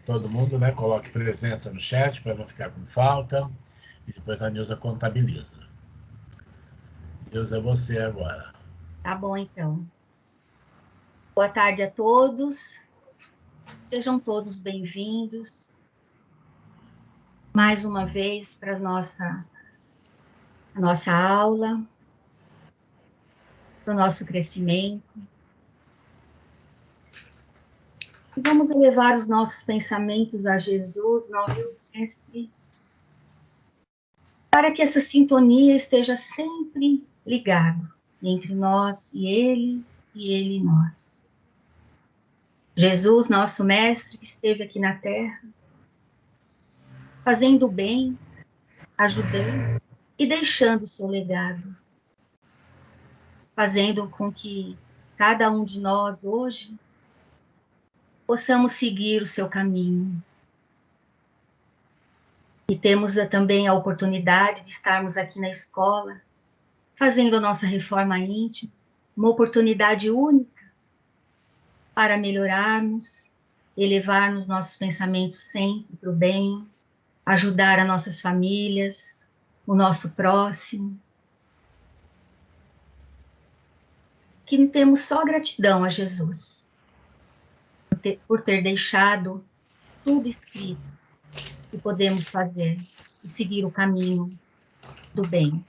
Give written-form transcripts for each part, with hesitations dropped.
todo mundo, né, coloque presença no chat para não ficar com falta. E depois a Nilza contabiliza. Nilza, é você agora. Tá bom, então. Boa tarde a todos. Sejam todos bem-vindos. Mais uma vez para a nossa aula, para o nosso crescimento. E vamos elevar os nossos pensamentos a Jesus, nosso Mestre, para que essa sintonia esteja sempre ligada entre nós e Ele e nós. Jesus, nosso Mestre, que esteve aqui na Terra, fazendo o bem, ajudando e deixando o seu legado, fazendo com que cada um de nós hoje possamos seguir o seu caminho. E temos também a oportunidade de estarmos aqui na escola, fazendo a nossa reforma íntima, uma oportunidade única para melhorarmos, elevarmos nossos pensamentos sempre para o bem, ajudar as nossas famílias, o nosso próximo. Que temos só gratidão a Jesus por ter deixado tudo escrito que podemos fazer e seguir o caminho do bem.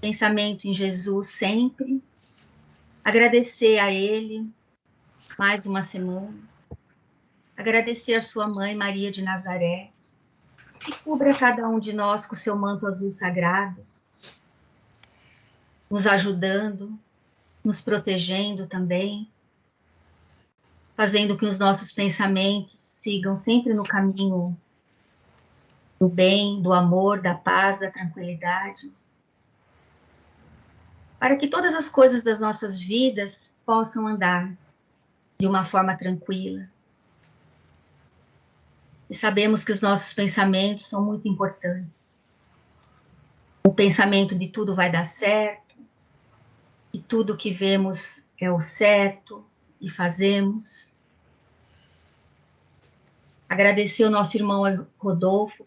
Pensamento em Jesus sempre, agradecer a Ele mais uma semana, agradecer a sua mãe Maria de Nazaré, que cubra cada um de nós com seu manto azul sagrado, nos ajudando, nos protegendo também, fazendo que os nossos pensamentos sigam sempre no caminho do bem, do amor, da paz, da tranquilidade, para que todas as coisas das nossas vidas possam andar de uma forma tranquila. E sabemos que os nossos pensamentos são muito importantes. O pensamento de tudo vai dar certo, e tudo que vemos é o certo e fazemos. Agradecer ao nosso irmão Rodolfo,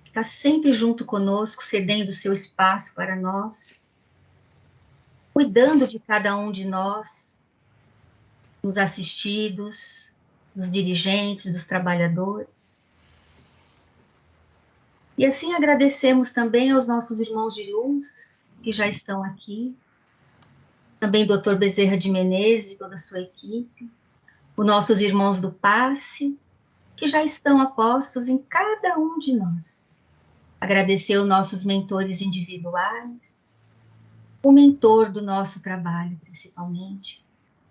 que está sempre junto conosco, cedendo o seu espaço para nós, cuidando de cada um de nós, dos assistidos, dos dirigentes, dos trabalhadores. E assim agradecemos também aos nossos irmãos de luz, que já estão aqui, também Dr. Bezerra de Menezes e toda a sua equipe, os nossos irmãos do passe, que já estão apostos em cada um de nós. Agradecer aos nossos mentores individuais, o mentor do nosso trabalho, principalmente,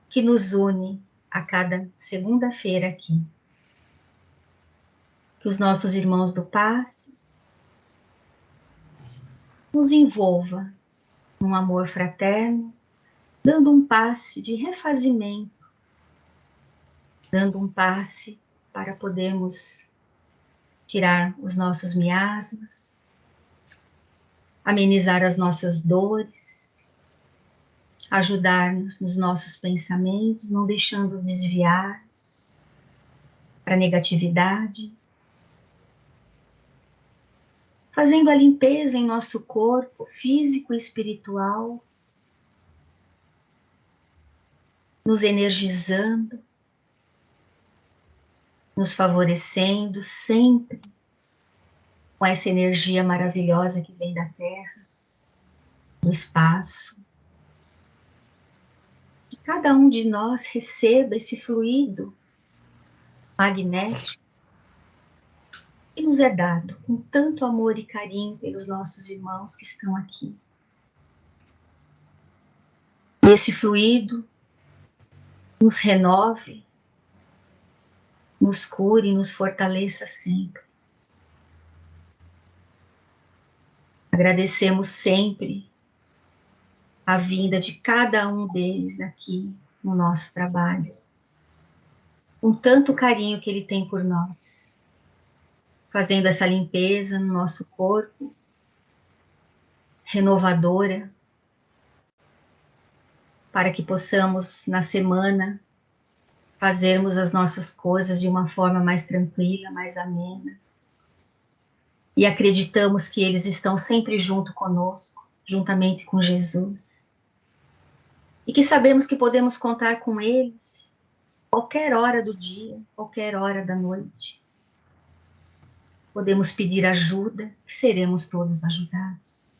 que nos une a cada segunda-feira aqui. Que os nossos irmãos do passe nos envolva num amor fraterno, dando um passe de refazimento, dando um passe para podermos tirar os nossos miasmas, amenizar as nossas dores, ajudar-nos nos nossos pensamentos, não deixando desviar para a negatividade, fazendo a limpeza em nosso corpo físico e espiritual, nos energizando, nos favorecendo sempre com essa energia maravilhosa que vem da Terra, do espaço. Que cada um de nós receba esse fluido magnético que nos é dado com tanto amor e carinho pelos nossos irmãos que estão aqui. E esse fluido nos renove, nos cure e nos fortaleça sempre. Agradecemos sempre a vinda de cada um deles aqui no nosso trabalho, com tanto carinho que ele tem por nós, fazendo essa limpeza no nosso corpo, renovadora, para que possamos, na semana, fazermos as nossas coisas de uma forma mais tranquila, mais amena. E acreditamos que eles estão sempre junto conosco, juntamente com Jesus. E que sabemos que podemos contar com eles qualquer hora do dia, qualquer hora da noite. Podemos pedir ajuda, que seremos todos ajudados.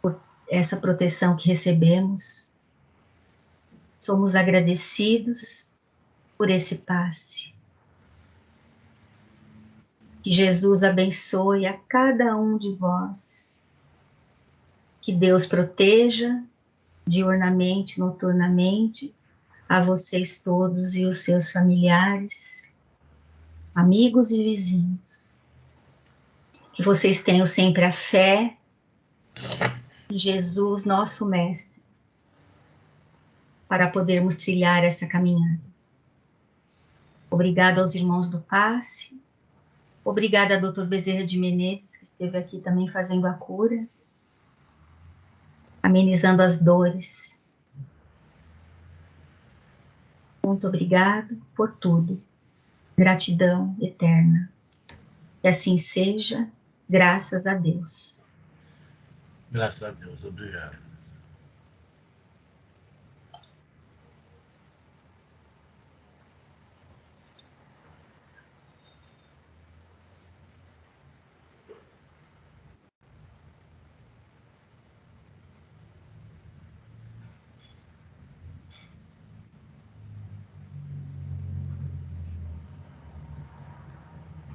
Por essa proteção que recebemos, somos agradecidos por esse passe. Que Jesus abençoe a cada um de vós. Que Deus proteja diurnamente, noturnamente, a vocês todos e os seus familiares, amigos e vizinhos. Que vocês tenham sempre a fé em Jesus, nosso Mestre, para podermos trilhar essa caminhada. Obrigada aos irmãos do passe. Obrigada a Dr. Bezerra de Menezes, que esteve aqui também fazendo a cura, amenizando as dores. Muito obrigado por tudo. Gratidão eterna. Que assim seja, graças a Deus. Graças a Deus, obrigado.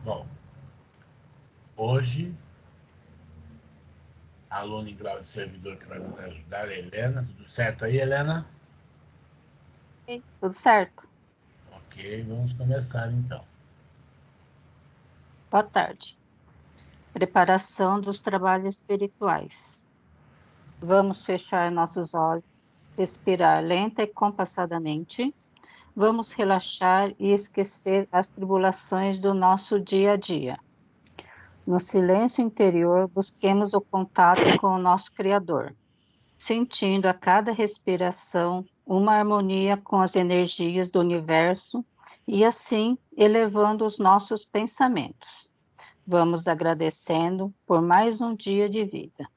Bom, hoje, a aluna em grau de servidor que vai nos ajudar é a Helena. Tudo certo aí, Helena? Sim, tudo certo. Ok, vamos começar então. Boa tarde. Preparação dos trabalhos espirituais. Vamos fechar nossos olhos, respirar lenta e compassadamente. Vamos relaxar e esquecer as tribulações do nosso dia a dia. No silêncio interior, busquemos o contato com o nosso Criador, sentindo a cada respiração uma harmonia com as energias do universo e assim elevando os nossos pensamentos. Vamos agradecendo por mais um dia de vida.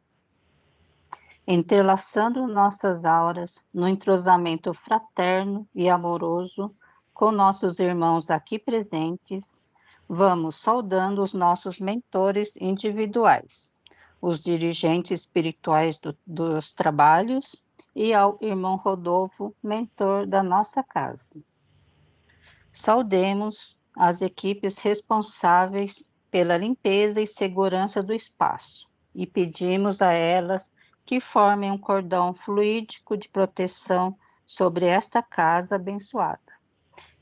Entrelaçando nossas auras no entrosamento fraterno e amoroso com nossos irmãos aqui presentes, vamos saudando os nossos mentores individuais, os dirigentes espirituais dos trabalhos e ao irmão Rodolfo, mentor da nossa casa. Saudemos as equipes responsáveis pela limpeza e segurança do espaço e pedimos a elas que formem um cordão fluídico de proteção sobre esta casa abençoada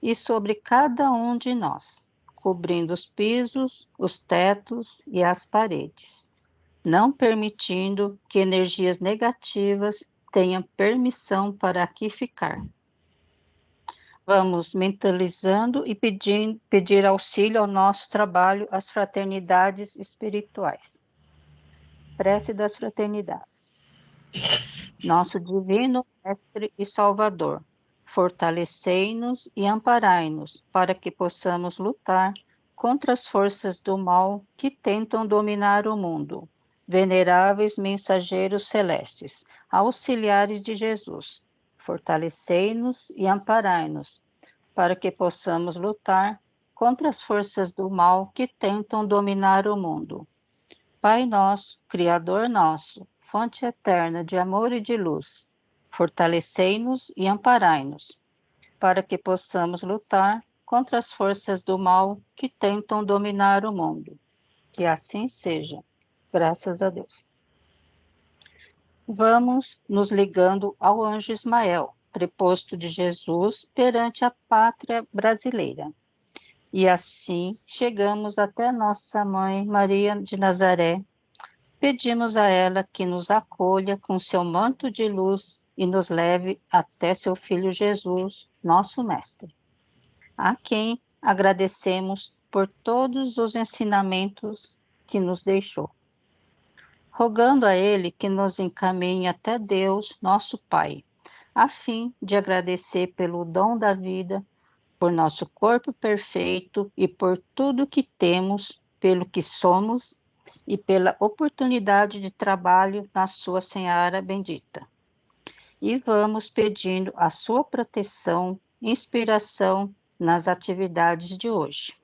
e sobre cada um de nós, cobrindo os pisos, os tetos e as paredes, não permitindo que energias negativas tenham permissão para aqui ficar. Vamos mentalizando e pedir auxílio ao nosso trabalho, às fraternidades espirituais. Prece das fraternidades. Nosso divino Mestre e Salvador, fortalecei-nos e amparai-nos para que possamos lutar contra as forças do mal que tentam dominar o mundo. Veneráveis mensageiros celestes, auxiliares de Jesus, fortalecei-nos e amparai-nos para que possamos lutar contra as forças do mal que tentam dominar o mundo. Pai nosso, Criador nosso, fonte eterna de amor e de luz, fortalecei-nos e amparai-nos, para que possamos lutar contra as forças do mal que tentam dominar o mundo. Que assim seja, graças a Deus. Vamos nos ligando ao anjo Ismael, preposto de Jesus perante a pátria brasileira. E assim chegamos até nossa mãe Maria de Nazaré. Pedimos a ela que nos acolha com seu manto de luz e nos leve até seu Filho Jesus, nosso Mestre, a quem agradecemos por todos os ensinamentos que nos deixou. Rogando a ele que nos encaminhe até Deus, nosso Pai, a fim de agradecer pelo dom da vida, por nosso corpo perfeito e por tudo que temos, pelo que somos e pela oportunidade de trabalho na sua seara bendita. E vamos pedindo a sua proteção, inspiração nas atividades de hoje.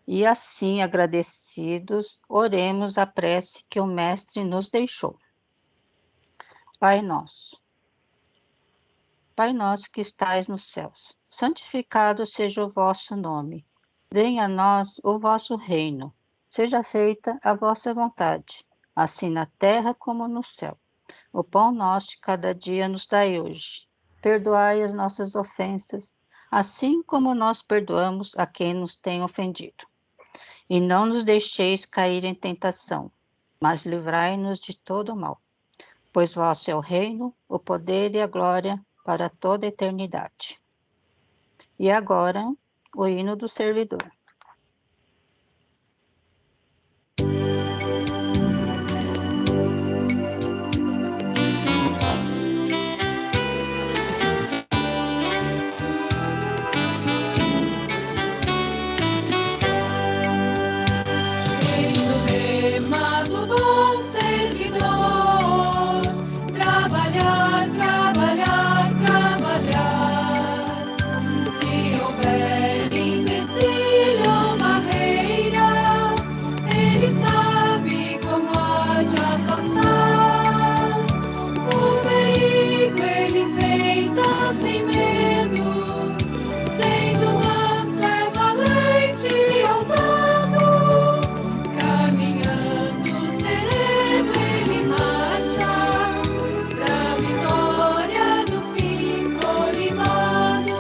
E assim, agradecidos, oremos a prece que o Mestre nos deixou. Pai nosso que estais nos céus, santificado seja o vosso nome. Venha a nós o vosso reino. Seja feita a vossa vontade, assim na terra como no céu. O pão nosso de cada dia nos dai hoje. Perdoai as nossas ofensas, assim como nós perdoamos a quem nos tem ofendido. E não nos deixeis cair em tentação, mas livrai-nos de todo o mal. Pois vosso é o reino, o poder e a glória para toda a eternidade. E agora, o hino do servidor. Trabalhar, trabalhar, trabalhar. Se houver empecilho ou barreira, ele sabe como há de afastar. O perigo ele enfrenta sem medo, sendo manso é valente e ousado. Caminhando sereno ele marcha, pra vitória do fim colimado.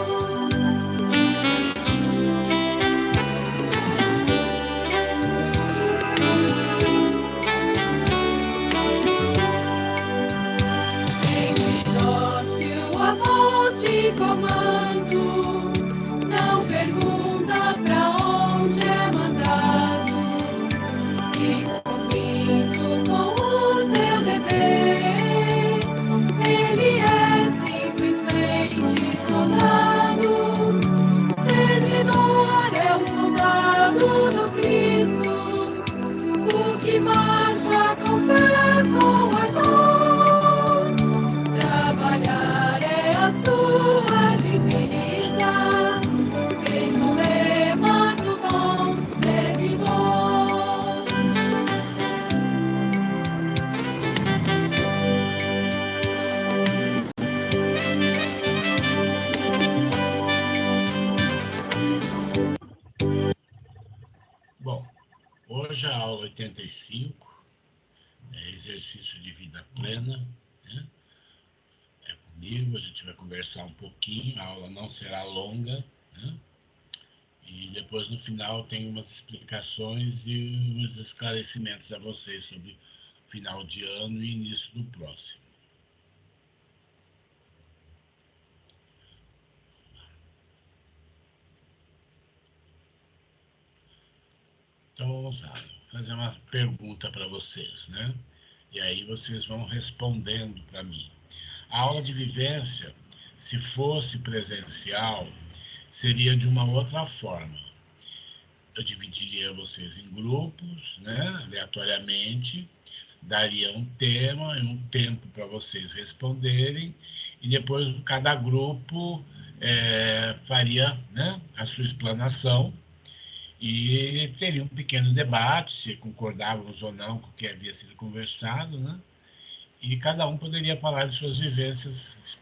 Sempre dócil a voz de comando, não pergunta pra onde é mandado, e cumprindo com o seu dever, ele é simplesmente soldado. Servidor é o soldado do Cristo, o que marcha com fé, com ardor. Trabalhar é a sua divisa, eis o lema do bom servidor. Bom, hoje a aula 85 é exercício de vida plena, né? É comigo, a gente vai conversar um pouquinho, a aula não será longa, né? E depois no final tem umas explicações e uns esclarecimentos a vocês sobre final de ano e início do próximo. Então vamos lá, vou fazer uma pergunta para vocês, né? E aí vocês vão respondendo para mim. A aula de vivência, se fosse presencial, seria de uma outra forma. Eu dividiria vocês em grupos, né, aleatoriamente, daria um tema e um tempo para vocês responderem, e depois cada grupo faria, né, a sua explanação, e teria um pequeno debate, se concordávamos ou não com o que havia sido conversado, né? E cada um poderia falar de suas vivências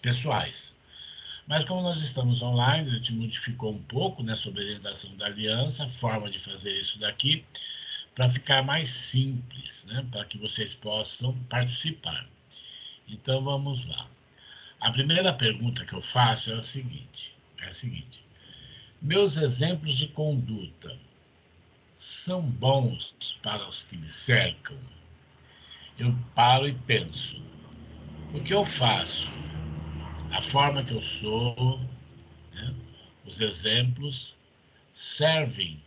pessoais. Mas como nós estamos online, a gente modificou um pouco, né, sobre a orientação da aliança, a forma de fazer isso daqui, para ficar mais simples, né, para que vocês possam participar. Então vamos lá. A primeira pergunta que eu faço é a seguinte: meus exemplos de conduta são bons para os que me cercam? Eu paro e penso: o que eu faço? A forma que eu sou, né? Os exemplos servem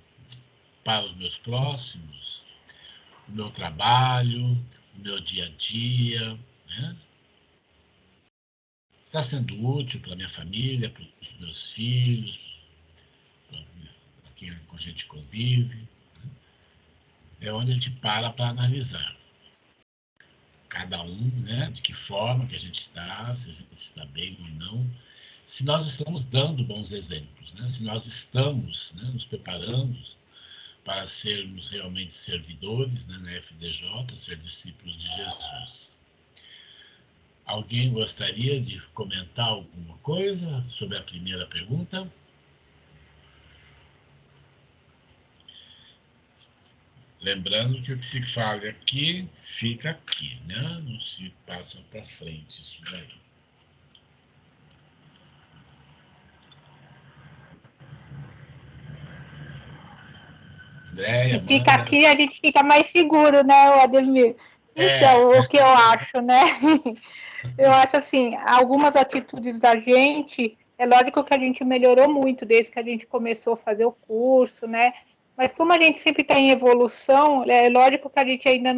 para os meus próximos, o meu trabalho, o meu dia a dia, né? está sendo útil para a minha família, para os meus filhos, para quem a gente convive. É onde a gente para analisar. Cada um, né, de que forma que a gente está, se a gente está bem ou não, se nós estamos dando bons exemplos, né? Se nós estamos, né, nos preparando para sermos realmente servidores, né, na FDJ, ser discípulos de Jesus. Alguém gostaria de comentar alguma coisa sobre a primeira pergunta? Lembrando que o que se fala aqui, fica aqui, né? Não se passa para frente isso daí. Andréia, Se fica Amanda. aqui, a gente fica mais seguro, né, Ademir? Então, o que eu acho, né? Eu acho assim, algumas atitudes da gente, é lógico que a gente melhorou muito desde que a gente começou a fazer o curso, né? Mas como a gente sempre está em evolução, é lógico que a gente ainda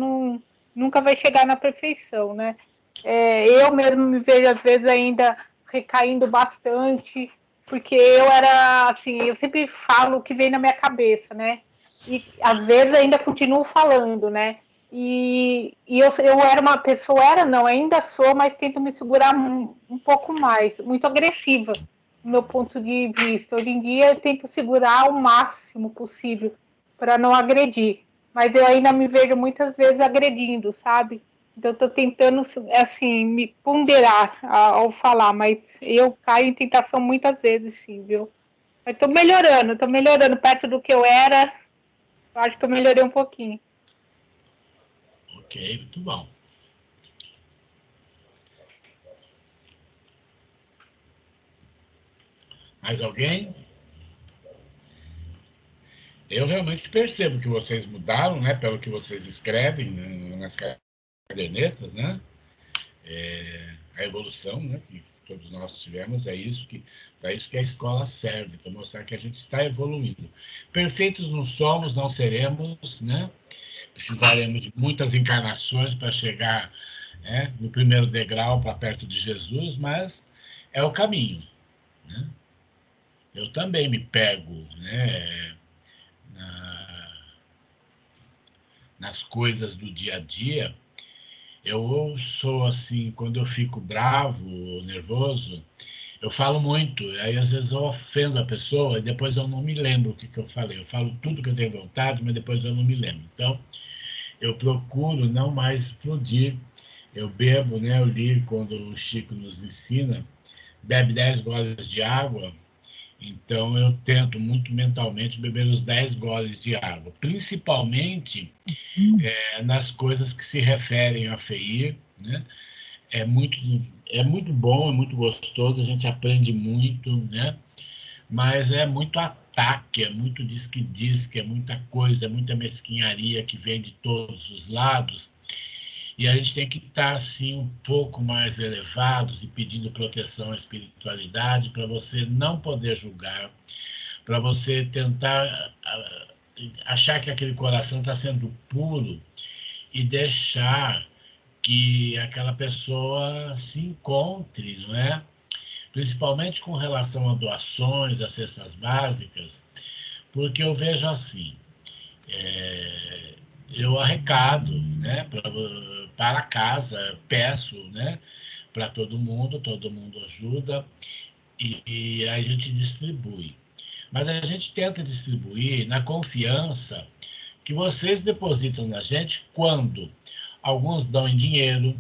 nunca vai chegar na perfeição, né? Eu mesmo me vejo às vezes ainda recaindo bastante, porque eu era assim, eu sempre falo o que vem na minha cabeça, né? E às vezes ainda continuo falando, né? E eu era uma pessoa, não, ainda sou, mas tento me segurar um pouco mais, muito agressiva, do meu ponto de vista. Hoje em dia eu tento segurar o máximo possível para não agredir, mas eu ainda me vejo muitas vezes agredindo, sabe? Então eu estou tentando, assim, me ponderar ao falar, mas eu caio em tentação muitas vezes, sim, viu? Mas estou melhorando perto do que eu era. Eu acho que eu melhorei um pouquinho. Ok, muito bom. Mais alguém? Eu realmente percebo que vocês mudaram, né? Pelo que vocês escrevem nas cadernetas, né? A evolução, né? Que todos nós tivemos, para isso que a escola serve, para mostrar que a gente está evoluindo. Perfeitos não somos, não seremos, né? Precisaremos de muitas encarnações para chegar, né, no primeiro degrau para perto de Jesus, mas é o caminho, né? Eu também me pego, né, nas coisas do dia a dia. Eu sou assim, quando eu fico bravo, nervoso, eu falo muito, aí às vezes eu ofendo a pessoa e depois eu não me lembro o que eu falei. Eu falo tudo que eu tenho vontade, mas depois eu não me lembro. Então, eu procuro não mais explodir. Eu bebo, né? Eu li quando o Chico nos ensina, bebe 10 goles de água, então eu tento muito mentalmente beber os 10 goles de água, principalmente nas coisas que se referem a FEIR, né? É muito, é muito bom, é muito gostoso, a gente aprende muito, né? Mas é muito ataque, é muito diz que diz, que é muita coisa, é muita mesquinharia que vem de todos os lados. E a gente tem que estar, assim, um pouco mais elevados e pedindo proteção à espiritualidade para você não poder julgar, para você tentar achar que aquele coração está sendo puro e deixar que aquela pessoa se encontre, não é? Principalmente com relação a doações, a cestas básicas, porque eu vejo assim, eu arrecado, né, para casa, peço, né, para todo mundo ajuda e a gente distribui. Mas a gente tenta distribuir na confiança que vocês depositam na gente quando alguns dão em dinheiro,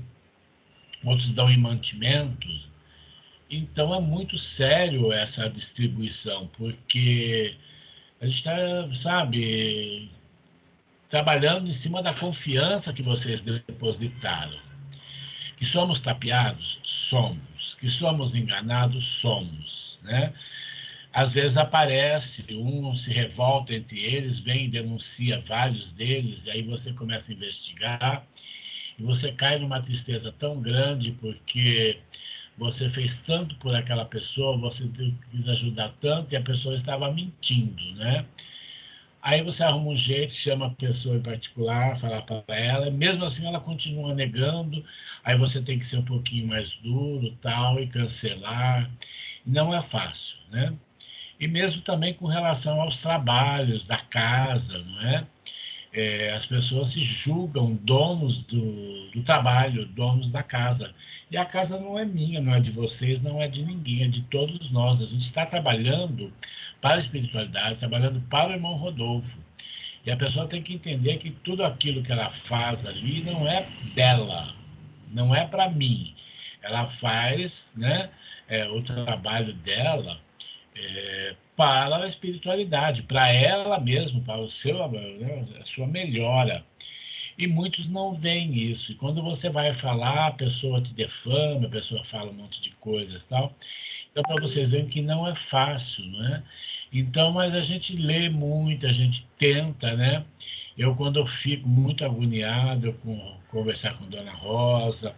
outros dão em mantimentos. Então é muito sério essa distribuição, porque a gente está, sabe, trabalhando em cima da confiança que vocês depositaram. Que somos tapeados? Somos. Que somos enganados? Somos, né? Às vezes aparece, um se revolta entre eles, vem e denuncia vários deles, e aí você começa a investigar, e você cai numa tristeza tão grande, porque você fez tanto por aquela pessoa, você quis ajudar tanto, e a pessoa estava mentindo, né? Aí você arruma um jeito, chama a pessoa em particular, fala para ela, mesmo assim ela continua negando, aí você tem que ser um pouquinho mais duro, tal, e cancelar. Não é fácil, né? E mesmo também com relação aos trabalhos da casa, não é? As pessoas se julgam donos do trabalho, donos da casa. E a casa não é minha, não é de vocês, não é de ninguém, é de todos nós. A gente está trabalhando para a espiritualidade, trabalhando para o irmão Rodolfo. E a pessoa tem que entender que tudo aquilo que ela faz ali não é dela, não é para mim. Ela faz, né, o trabalho dela para a espiritualidade, para ela mesma, para o seu, né, a sua melhora. E muitos não veem isso. E quando você vai falar, a pessoa te defama, a pessoa fala um monte de coisas e tal. Então, para vocês verem que não é fácil, não é? Então, mas a gente lê muito, a gente tenta, né? Eu, quando eu fico muito agoniado, conversar com a Dona Rosa,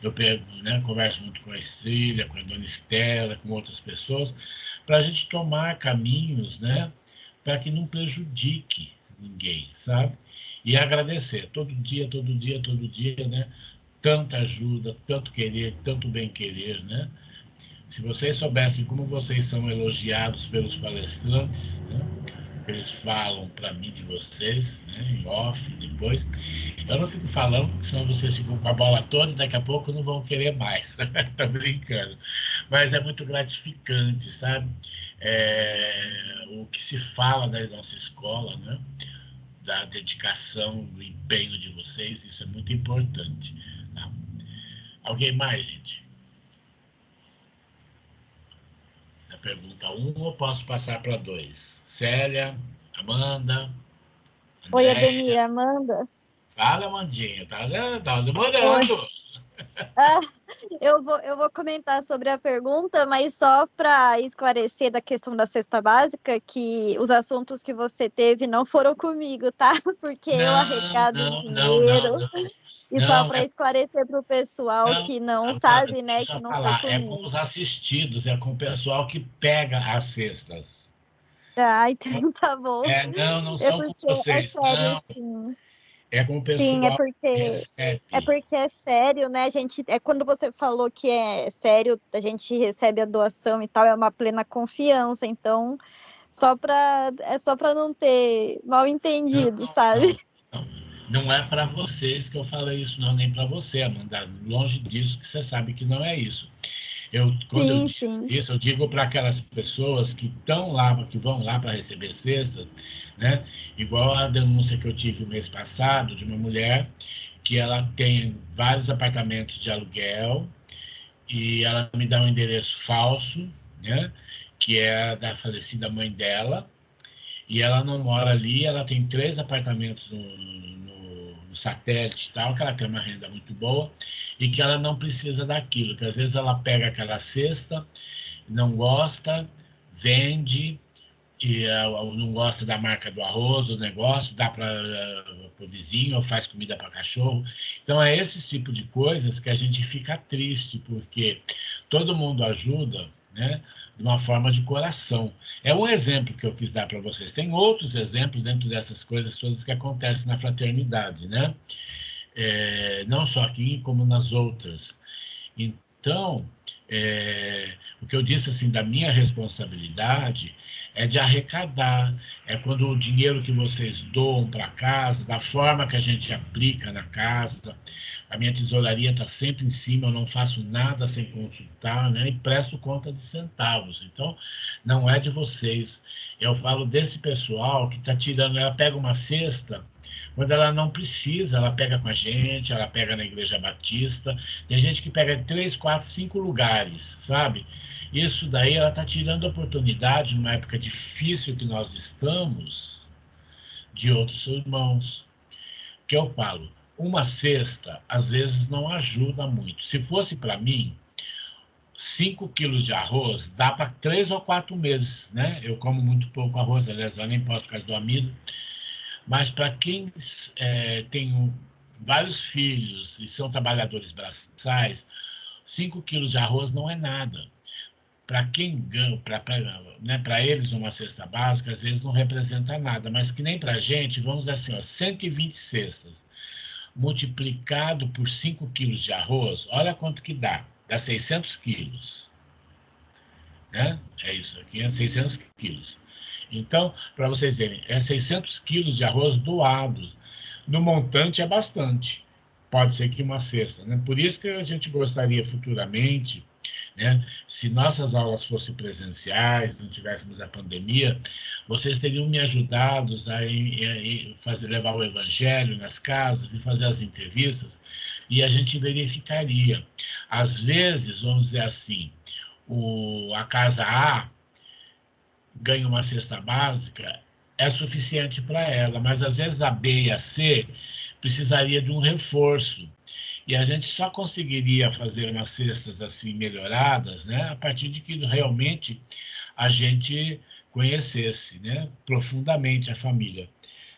eu pego, né, converso muito com a Estrília, com a Dona Estela, com outras pessoas, para a gente tomar caminhos, né, para que não prejudique ninguém, sabe? E agradecer todo dia, todo dia, todo dia, né? Tanta ajuda, tanto querer, tanto bem querer, né? Se vocês soubessem como vocês são elogiados pelos palestrantes, né? Eles falam para mim de vocês, né? Em off, depois. Eu não fico falando, porque senão vocês ficam com a bola toda e daqui a pouco não vão querer mais. Tá brincando. Mas é muito gratificante, sabe? O que se fala da nossa escola, né? Da dedicação, do empenho de vocês, isso é muito importante. Tá? Alguém mais, gente? A pergunta 1 ou posso passar para 2? Célia, Amanda, Oi, Andréia. Ademir, Amanda. Fala, Amandinha, tá Oi. demorando. Ah, eu vou comentar sobre a pergunta, mas só para esclarecer da questão da cesta básica, que os assuntos que você teve não foram comigo, tá? Porque eu arrecado dinheiro. E só para esclarecer para o pessoal que não Amanda, sabe, deixa eu né, só que não foi falar, é com comigo. os assistidos, é com o pessoal que pega as cestas. Ah, então tá bom. Não É são com porque vocês, sério, não. sim. É com o Sim, pessoal que recebe. é porque é sério, né? A gente, quando você falou que é sério, a gente recebe a doação e tal, é uma plena confiança. Então, é só para não ter mal entendido, sabe? Não é para vocês que eu falei isso, não, nem para você, Amanda. Longe disso, que você sabe que não é isso. Quando eu digo isso, eu digo para aquelas pessoas que estão lá, que vão lá para receber cesta, né? Igual a denúncia que eu tive o mês passado de uma mulher que ela tem vários apartamentos de aluguel e ela me dá um endereço falso, né? Que é da falecida mãe dela, e ela não mora ali, ela tem 3 apartamentos no satélite e tal, que ela tem uma renda muito boa e que ela não precisa daquilo, que às vezes ela pega aquela cesta, não gosta, vende, e não gosta da marca do arroz, do negócio, dá para o vizinho, ou faz comida para cachorro. Então, é esse tipo de coisas que a gente fica triste, porque todo mundo ajuda, né, de uma forma de coração. É um exemplo que eu quis dar para vocês. Tem outros exemplos dentro dessas coisas todas que acontecem na fraternidade, né? Não só aqui, como nas outras. Então, o que eu disse assim da minha responsabilidade é de arrecadar, é quando o dinheiro que vocês doam para casa, da forma que a gente aplica na casa, a minha tesouraria está sempre em cima, eu não faço nada sem consultar, né? E presto conta de centavos. Então, não é de vocês. Eu falo desse pessoal que está tirando, ela pega uma cesta, quando ela não precisa, ela pega com a gente, ela pega na Igreja Batista, tem gente que pega 3, 4, 5 lugares, sabe? Isso daí ela está tirando a oportunidade, numa época difícil que nós estamos, de outros irmãos. Que eu falo, uma cesta, às vezes, não ajuda muito. Se fosse para mim, 5 quilos de arroz dá para 3 ou 4 meses, né? Eu como muito pouco arroz, aliás, eu nem posso por causa do amido. Mas para quem tem vários filhos e são trabalhadores braçais, 5 quilos de arroz não é nada. para quem ganha, para eles uma cesta básica, às vezes não representa nada, mas que nem para a gente, vamos dizer assim, ó, 120 cestas, multiplicado por 5 quilos de arroz, olha quanto que dá. Dá 600 quilos. Né? É isso, aqui é 600 quilos. Então, para vocês verem, é 600 quilos de arroz doados. No montante é bastante. Pode ser que uma cesta. Né? Por isso que a gente gostaria futuramente, né, se nossas aulas fossem presenciais, não tivéssemos a pandemia, vocês teriam me ajudado a levar o evangelho nas casas e fazer as entrevistas, e a gente verificaria. Às vezes, vamos dizer assim, a casa A ganha uma cesta básica, é suficiente para ela, mas às vezes a B e a C precisaria de um reforço. E a gente só conseguiria fazer umas cestas assim melhoradas, né, a partir de que realmente a gente conhecesse, né, profundamente a família.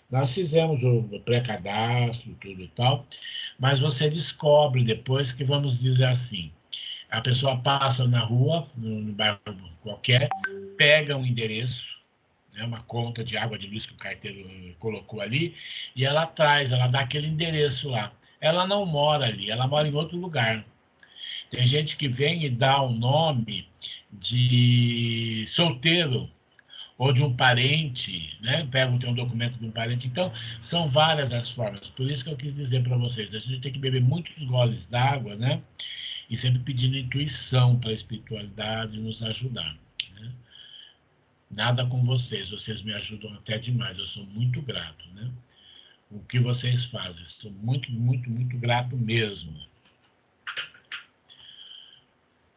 Nós fizemos o pré-cadastro, tudo e tal, mas você descobre depois que, vamos dizer assim, a pessoa passa na rua, no bairro qualquer, pega um endereço, né, uma conta de água de luz que o carteiro colocou ali, e ela dá aquele endereço lá. Ela não mora ali, ela mora em outro lugar. Tem gente que vem e dá o nome de solteiro ou de um parente, né? Tem um documento de um parente. Então, são várias as formas. Por isso que eu quis dizer para vocês, a gente tem que beber muitos goles d'água, né? E sempre pedindo intuição para a espiritualidade nos ajudar. Né? Nada com vocês me ajudam até demais, eu sou muito grato, né? O que vocês fazem, sou muito, muito, muito grato mesmo.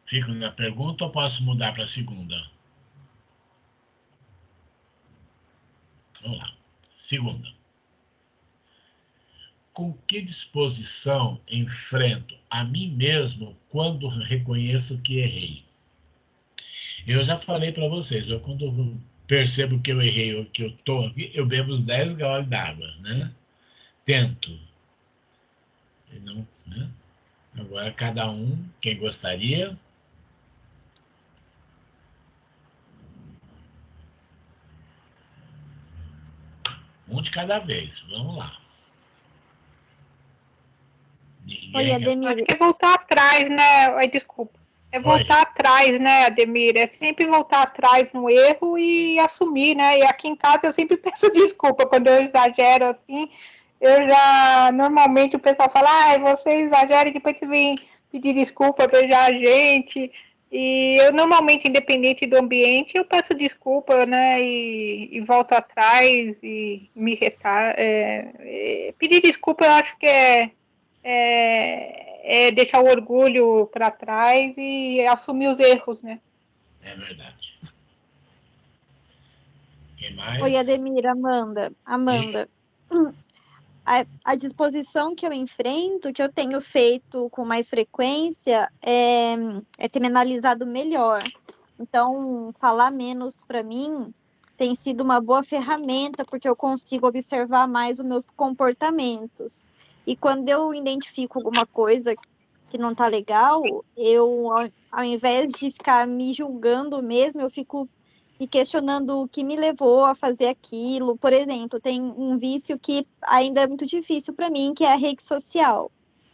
Fico na pergunta ou posso mudar para a segunda? Vamos lá. Segunda. Com que disposição enfrento a mim mesmo quando reconheço que errei? Eu já falei para vocês, quando percebo que eu errei, que eu estou aqui, eu bebo os 10 goles d'água, né? Tento. E não, né? Agora, cada um, quem gostaria. Um de cada vez, vamos lá. Oi, Ademir. Acho que é voltar atrás, né? Ai, desculpa. É voltar atrás, né, Ademir? É sempre voltar atrás no erro e assumir, né? E aqui em casa eu sempre peço desculpa quando eu exagero assim. Eu já, normalmente o pessoal fala, você exagera e depois você vem pedir desculpa, beijar a gente. E eu normalmente, independente do ambiente, eu peço desculpa, né? E volto atrás e me retar. Pedir desculpa eu acho que é deixar o orgulho para trás e assumir os erros, né? É verdade. Quem mais? Oi, Ademir, Amanda. A disposição que eu enfrento, que eu tenho feito com mais frequência, é ter me analisado melhor. Então, falar menos para mim tem sido uma boa ferramenta, porque eu consigo observar mais os meus comportamentos. E quando eu identifico alguma coisa que não tá legal, eu, ao invés de ficar me julgando mesmo, eu fico me questionando o que me levou a fazer aquilo. Por exemplo, tem um vício que ainda é muito difícil para mim, que é a rede social.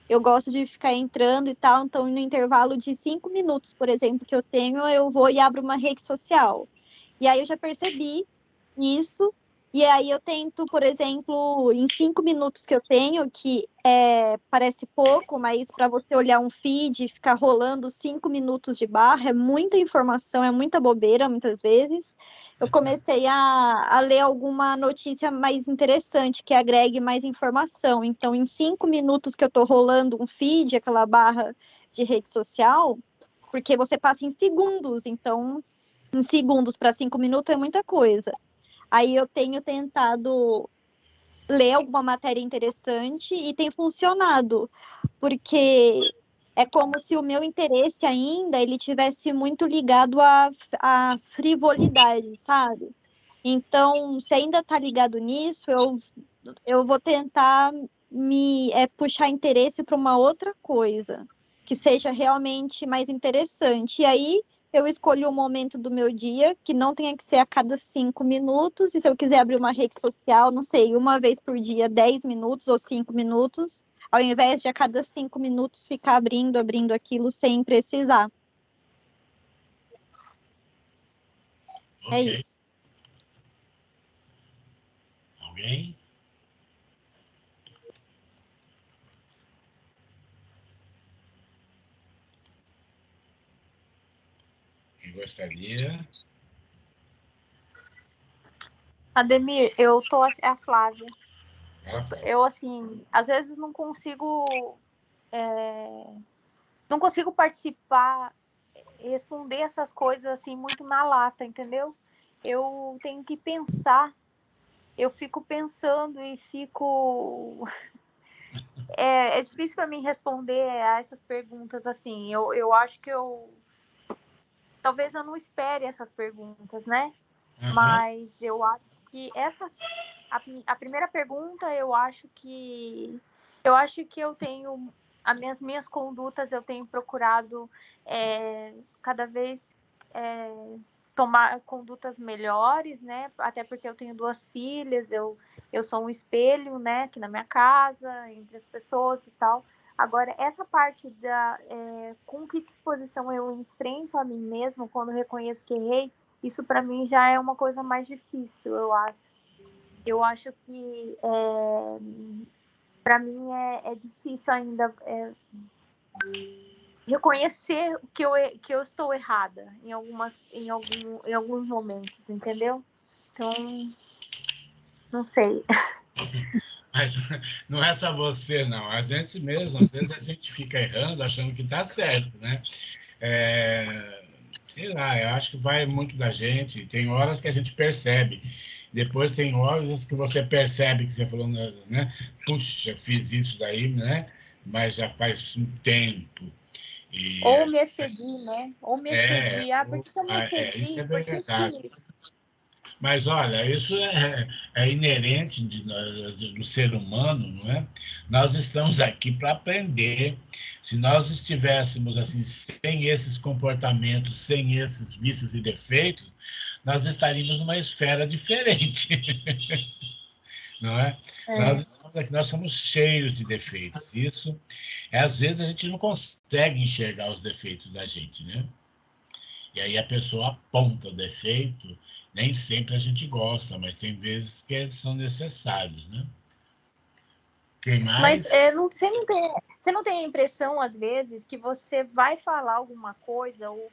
Eu gosto de ficar entrando e tal, então no intervalo de 5 minutos, por exemplo, que eu tenho, eu vou e abro uma rede social. E aí eu já percebi isso, e aí eu tento, por exemplo, em 5 minutos que eu tenho, que parece pouco, mas para você olhar um feed e ficar rolando 5 minutos de barra, é muita informação, é muita bobeira, muitas vezes. Eu comecei a ler alguma notícia mais interessante, que agregue mais informação. Então, em 5 minutos que eu estou rolando um feed, aquela barra de rede social, porque você passa em segundos, então, em segundos para 5 minutos é muita coisa. Aí eu tenho tentado ler alguma matéria interessante e tem funcionado, porque é como se o meu interesse ainda ele tivesse muito ligado à frivolidade, sabe? Então, se ainda está ligado nisso, eu vou tentar puxar interesse para uma outra coisa, que seja realmente mais interessante. E aí, eu escolho um momento do meu dia que não tenha que ser a cada 5 minutos. E se eu quiser abrir uma rede social, não sei, uma vez por dia, 10 minutos ou 5 minutos, ao invés de a cada 5 minutos ficar abrindo aquilo sem precisar. É Ok. isso. Alguém? Quem gostaria? Ademir, eu tô. É a Flávia. Ela fala. Eu, assim, às vezes não consigo participar, responder essas coisas assim muito na lata, entendeu? Eu tenho que pensar, eu fico pensando e fico... É difícil para mim responder a essas perguntas assim. Eu acho que talvez eu não espere essas perguntas, né? Uhum. Mas eu acho que a primeira pergunta, eu acho que eu tenho as minhas condutas, eu tenho procurado cada vez tomar condutas melhores, né? Até porque eu tenho 2 filhas, eu sou um espelho, né? Aqui na minha casa, entre as pessoas e tal. Agora, essa parte com que disposição eu enfrento a mim mesmo quando reconheço que errei, isso para mim já é uma coisa mais difícil, eu acho. Eu acho que para mim é difícil ainda reconhecer que eu estou errada em alguns momentos, entendeu? Então, não sei. Mas não é só você, não. A gente mesmo, às vezes a gente fica errando, achando que está certo, né? Sei lá, eu acho que vai muito da gente. Tem horas que a gente percebe. Depois tem horas que você percebe que você falou, né? Puxa, fiz isso daí, né? Mas já faz um tempo. E Ou me excedi, né? Ou me excedi. Por que eu me isso excedi? é Por que verdade. Mas, olha, isso é inerente do ser humano, não é? Nós estamos aqui para aprender. Se nós estivéssemos assim, sem esses comportamentos, sem esses vícios e defeitos, nós estaríamos numa esfera diferente, não é? Nós estamos aqui, nós somos cheios de defeitos. Isso, às vezes, a gente não consegue enxergar os defeitos da gente, né? E aí a pessoa aponta o defeito, nem sempre a gente gosta, mas tem vezes que eles são necessários, né? Quem Mas mais? você não tem a impressão, às vezes, que você vai falar alguma coisa ou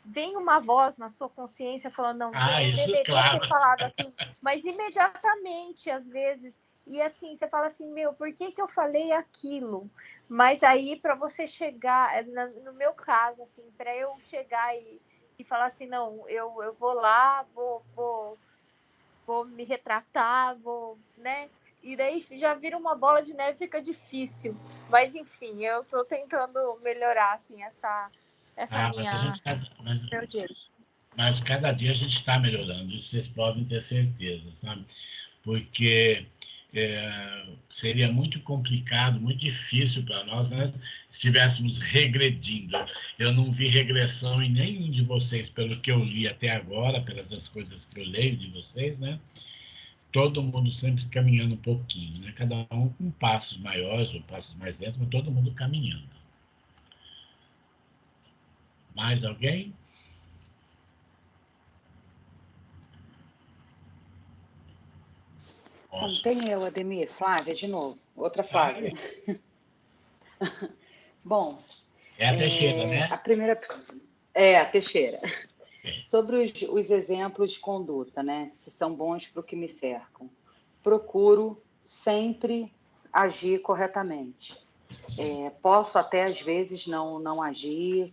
vem uma voz na sua consciência falando, não, você não Isso, deveria claro. ter falado aquilo, mas imediatamente, às vezes, e assim, você fala assim, por que eu falei aquilo? Mas aí, para você chegar, no meu caso, assim, para eu chegar e falar assim, não, eu vou lá, vou me retratar, né? E daí já vira uma bola de neve, fica difícil. Mas, enfim, eu estou tentando melhorar, assim, essa Mas a gente tá, meu jeito. mas cada dia a gente está melhorando, isso vocês podem ter certeza, sabe? Porque seria muito complicado, muito difícil para nós, né? Se estivéssemos regredindo. Eu não vi regressão em nenhum de vocês, pelo que eu li até agora, pelas coisas que eu leio de vocês, né? Todo mundo sempre caminhando um pouquinho, né? Cada um com passos maiores ou passos mais lentos, mas todo mundo caminhando. Mais alguém? Bom, tem eu, Ademir. Flávia, de novo. Outra Flávia. Bom... É a Teixeira, né? A primeira... a Teixeira. Sobre os exemplos de conduta, né? Se são bons para o que me cercam. Procuro sempre agir corretamente. Posso até, às vezes, não agir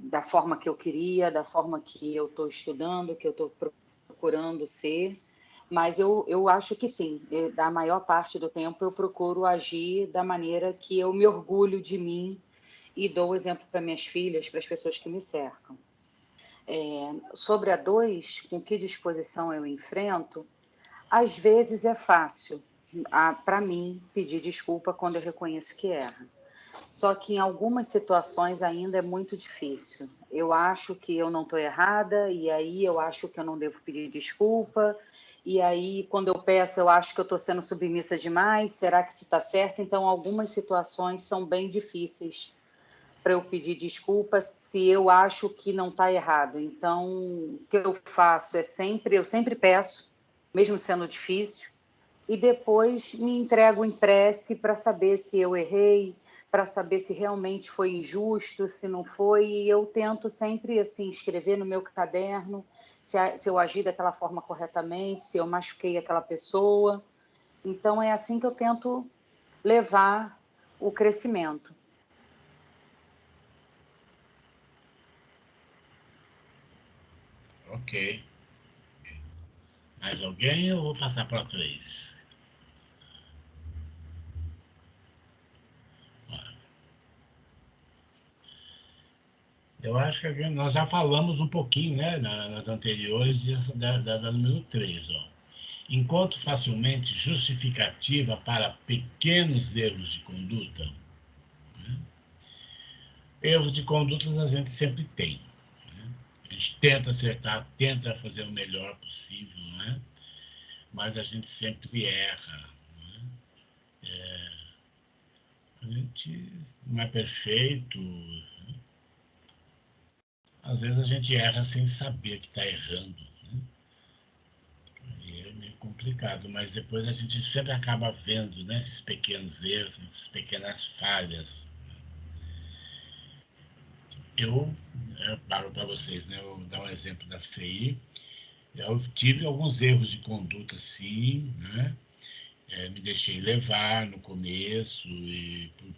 da forma que eu queria, da forma que eu estou estudando, que eu estou procurando ser, mas eu acho que sim, da maior parte do tempo eu procuro agir da maneira que eu me orgulho de mim e dou exemplo para minhas filhas, para as pessoas que me cercam. Sobre a 2, com que disposição eu enfrento, às vezes é fácil, para mim, pedir desculpa quando eu reconheço que erra. Só que em algumas situações ainda é muito difícil. Eu acho que eu não estou errada, e aí eu acho que eu não devo pedir desculpa, e aí quando eu peço eu acho que eu estou sendo submissa demais, será que isso está certo? Então algumas situações são bem difíceis para eu pedir desculpas se eu acho que não está errado. Então o que eu faço é eu sempre peço, mesmo sendo difícil, e depois me entrego em prece para saber se eu errei, para saber se realmente foi injusto, se não foi, e eu tento sempre assim escrever no meu caderno se eu agi daquela forma corretamente, se eu machuquei aquela pessoa. Então é assim que eu tento levar o crescimento. Ok. Mais alguém ou vou passar para 3? Eu acho que nós já falamos um pouquinho, né, nas anteriores, da número 3. Ó. Encontro facilmente justificativa para pequenos erros de conduta. Né? Erros de conduta a gente sempre tem. Né? A gente tenta acertar, tenta fazer o melhor possível, né? Mas a gente sempre erra. Né? A gente não é perfeito. Né? Às vezes a gente erra sem saber que está errando. Né? E é meio complicado, mas depois a gente sempre acaba vendo, né, esses pequenos erros, essas pequenas falhas. Eu paro para vocês, né? Eu vou dar um exemplo da FEI. Eu tive alguns erros de conduta, sim, né? Me deixei levar no começo, e por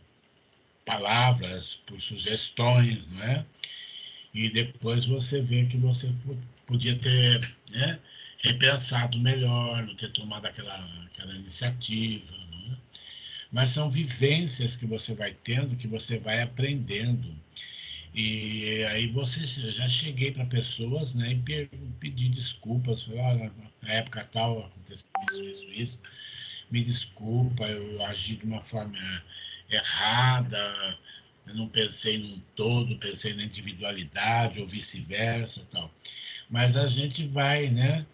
palavras, por sugestões, né? E depois você vê que você podia ter, né, repensado melhor, não ter tomado aquela iniciativa. Né? Mas são vivências que você vai tendo, que você vai aprendendo. E aí já cheguei para pessoas, né, e pedi desculpas, falei, na época tal aconteceu isso, me desculpa, eu agi de uma forma errada, eu não pensei num todo, pensei na individualidade ou vice-versa, tal. Mas a gente vai, né,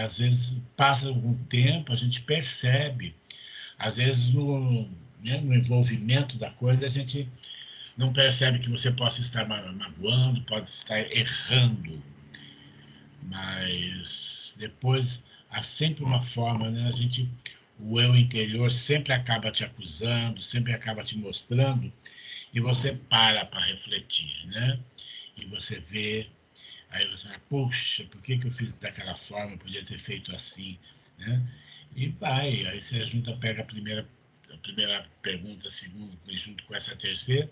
às vezes passa algum tempo, a gente percebe, às vezes né, no envolvimento da coisa, a gente não percebe que você possa estar magoando, pode estar errando, mas depois há sempre uma forma, né? O eu interior sempre acaba te acusando, sempre acaba te mostrando, e você para refletir, né? E você vê, aí você fala, puxa, por que eu fiz daquela forma? Eu podia ter feito assim, né? E vai, aí você pega a primeira pergunta, a segunda, junto com essa terceira,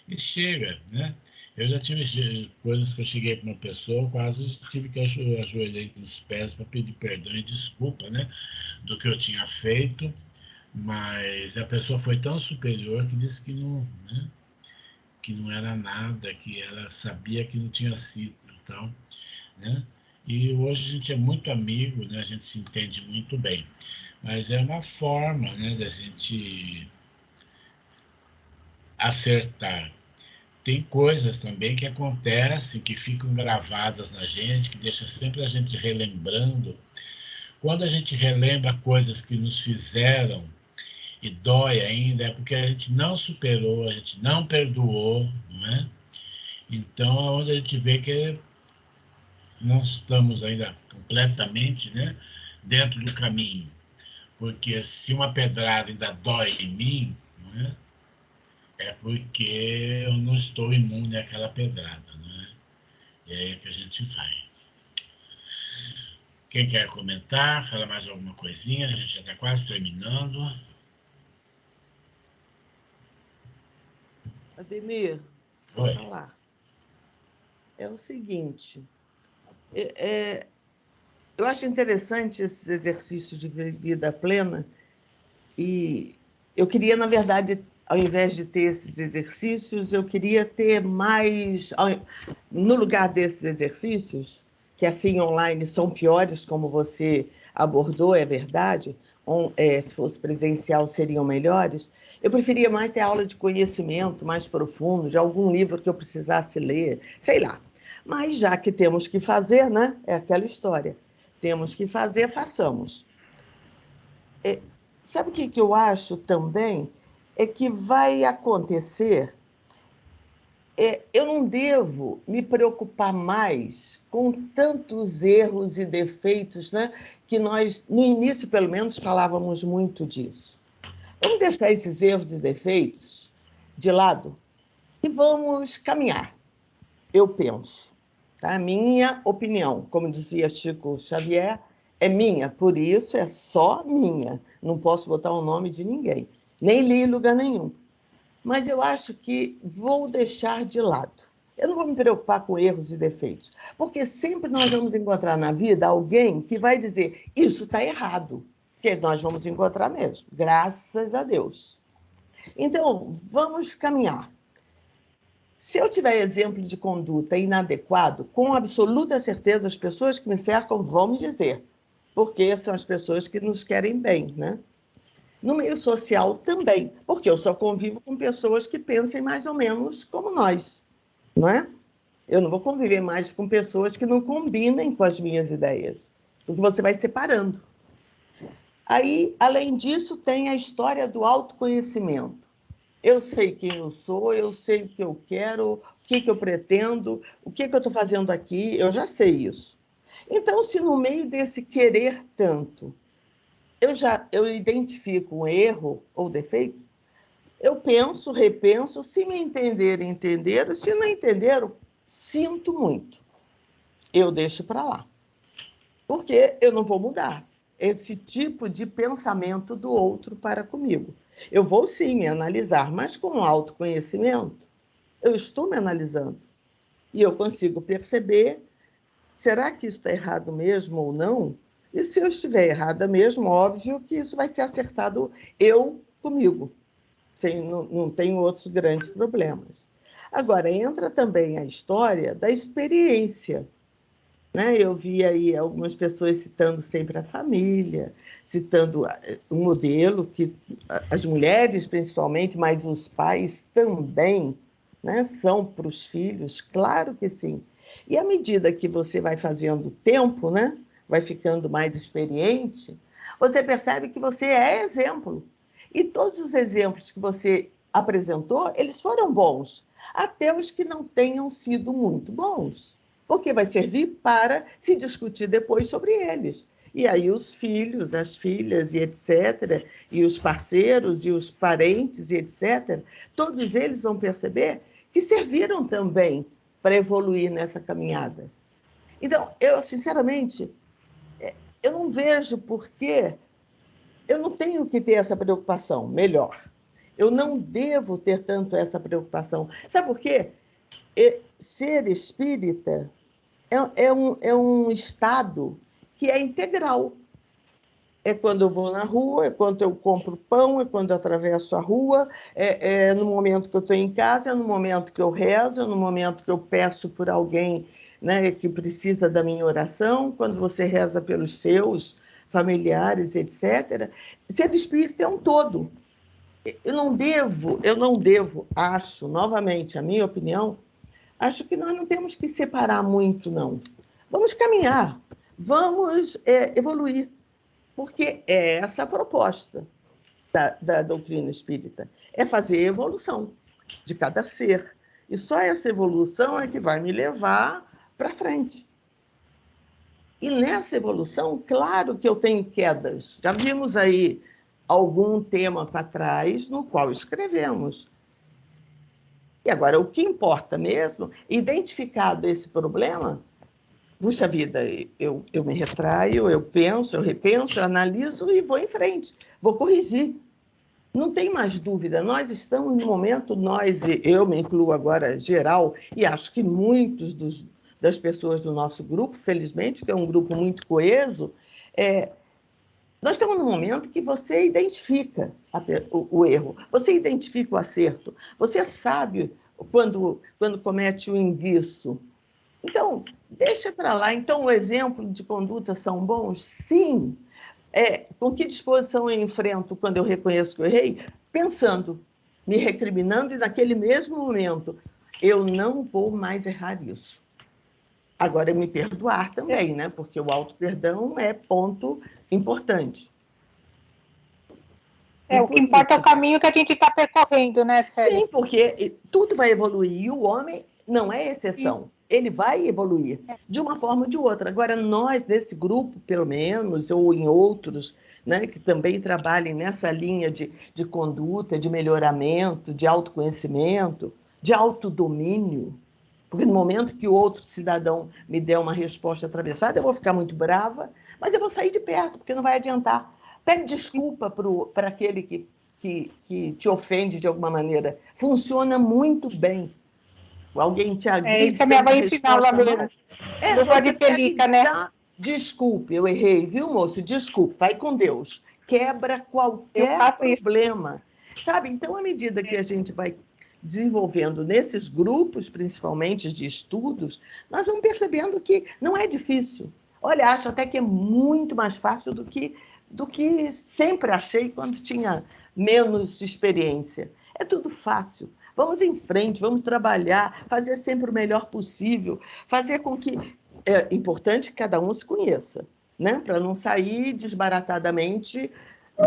e chega, né? Eu já tive coisas que eu cheguei para uma pessoa, quase tive que ajoelhar nos pés para pedir perdão e desculpa, né? Do que eu tinha feito, mas a pessoa foi tão superior que disse que não, né? Que não era nada, que ela sabia que não tinha sido, então, né? E hoje a gente é muito amigo, né? A gente se entende muito bem, mas é uma forma, né, da gente acertar. Tem coisas também que acontecem, que ficam gravadas na gente, que deixa sempre a gente relembrando. Quando a gente relembra coisas que nos fizeram e dói ainda, é porque a gente não superou, a gente não perdoou, não é? Então, é onde a gente vê que não estamos ainda completamente, né, dentro do caminho. Porque se uma pedrada ainda dói em mim, não é? É porque eu não estou imune àquela pedrada, né? E aí é que a gente vai. Quem quer comentar, fala mais alguma coisinha, a gente já está quase terminando. Ademir, vou falar. É o seguinte, eu acho interessante esses exercícios de vida plena, e eu queria, na verdade, ao invés de ter esses exercícios, eu queria ter mais, no lugar desses exercícios, que assim online são piores, como você abordou, é verdade, se fosse presencial seriam melhores, Eu preferia mais ter aula de conhecimento mais profundo, de algum livro que eu precisasse ler, sei lá. Mas já que temos que fazer, né? É aquela história. Temos que fazer, façamos. Sabe o que eu acho também? É que vai acontecer... eu não devo me preocupar mais com tantos erros e defeitos, né? Que nós, no início, pelo menos, falávamos muito disso. Vamos deixar esses erros e defeitos de lado e vamos caminhar, eu penso. Tá? Minha opinião, como dizia Chico Xavier, é minha, por isso é só minha. Não posso botar o nome de ninguém, nem li em lugar nenhum. Mas eu acho que vou deixar de lado. Eu não vou me preocupar com erros e defeitos, porque sempre nós vamos encontrar na vida alguém que vai dizer isso está errado, que nós vamos encontrar mesmo, graças a Deus. Então, vamos caminhar. Se eu tiver exemplo de conduta inadequado, com absoluta certeza as pessoas que me cercam vão me dizer, porque são as pessoas que nos querem bem, né? No meio social também, porque eu só convivo com pessoas que pensem mais ou menos como nós, não é? Eu não vou conviver mais com pessoas que não combinem com as minhas ideias, porque você vai separando. Aí, além disso, tem a história do autoconhecimento. Eu sei quem eu sou, eu sei o que eu quero, o que eu pretendo, o que eu estou fazendo aqui, eu já sei isso. Então, se no meio desse querer tanto, eu identifico um erro ou defeito, eu penso, repenso, se me entenderem, entenderam, se não entenderam, sinto muito. Eu deixo para lá. Porque eu não vou mudar esse tipo de pensamento do outro para comigo. Eu vou sim me analisar, mas com autoconhecimento, eu estou me analisando. E eu consigo perceber, será que isso está errado mesmo ou não? E se eu estiver errada mesmo, óbvio que isso vai ser acertado eu comigo. Não tenho outros grandes problemas. Agora, entra também a história da experiência. Né? Eu vi aí algumas pessoas citando sempre a família, citando um modelo que as mulheres, principalmente, mas os pais também, né, são para os filhos, claro que sim. E à medida que você vai fazendo tempo, né, vai ficando mais experiente, você percebe que você é exemplo. E todos os exemplos que você apresentou, eles foram bons, até os que não tenham sido muito bons, porque vai servir para se discutir depois sobre eles. E aí os filhos, as filhas e etc., e os parceiros e os parentes e etc., todos eles vão perceber que serviram também para evoluir nessa caminhada. Então, eu, sinceramente, eu não vejo por que eu não tenho que ter essa preocupação, melhor. Eu não devo ter tanto essa preocupação. Sabe por quê? Ser espírita é um estado que é integral. É quando eu vou na rua, é quando eu compro pão, é quando eu atravesso a rua, é no momento que eu estou em casa, é no momento que eu rezo, é no momento que eu peço por alguém, né, que precisa da minha oração, quando você reza pelos seus familiares, etc. Ser espírita é um todo. Eu não devo, acho, novamente, a minha opinião, acho que nós não temos que separar muito, não. Vamos caminhar, vamos evoluir, porque é essa a proposta da doutrina espírita, é fazer a evolução de cada ser. E só essa evolução é que vai me levar para frente. E nessa evolução, claro que eu tenho quedas. Já vimos aí algum tema para trás no qual escrevemos. E agora, o que importa mesmo, identificado esse problema, puxa vida, eu me retraio, eu penso, eu repenso, eu analiso e vou em frente, vou corrigir. Não tem mais dúvida, nós estamos no momento, eu me incluo agora geral, e acho que muitos das pessoas do nosso grupo, felizmente, que é um grupo muito coeso, nós estamos num momento que você identifica o erro, você identifica o acerto, você sabe quando comete o enguiço. Então, deixa para lá. Então, o exemplo de conduta são bons? Sim. Com que disposição eu enfrento quando eu reconheço que eu errei? pensando, me recriminando, e naquele mesmo momento, eu não vou mais errar isso. Agora, me perdoar também, né? Porque o auto-perdão é ponto importante. O que importa é o caminho que a gente está percorrendo, né, Célia? Sim, porque tudo vai evoluir, e o homem não é exceção. Ele vai evoluir de uma forma ou de outra. Agora, nós, desse grupo, pelo menos, ou em outros, né, que também trabalhem nessa linha de conduta, de melhoramento, de autoconhecimento, de autodomínio, porque no momento que o outro cidadão me der uma resposta atravessada, eu vou ficar muito brava, mas eu vou sair de perto, porque não vai adiantar. Pede desculpa para aquele que te ofende de alguma maneira. Funciona muito bem. Alguém te agride, isso a minha mãe ensinava mesmo. Luva de pelica, né? Desculpe, eu errei, viu, moço? Desculpe, vai com Deus. Quebra qualquer problema. Sabe? Então, à medida que a gente vai desenvolvendo nesses grupos, principalmente de estudos, nós vamos percebendo que não é difícil. Olha, acho até que é muito mais fácil do que sempre achei quando tinha menos experiência. É tudo fácil. Vamos em frente, vamos trabalhar, fazer sempre o melhor possível, fazer com que... É importante que cada um se conheça, né? Para não sair desbaratadamente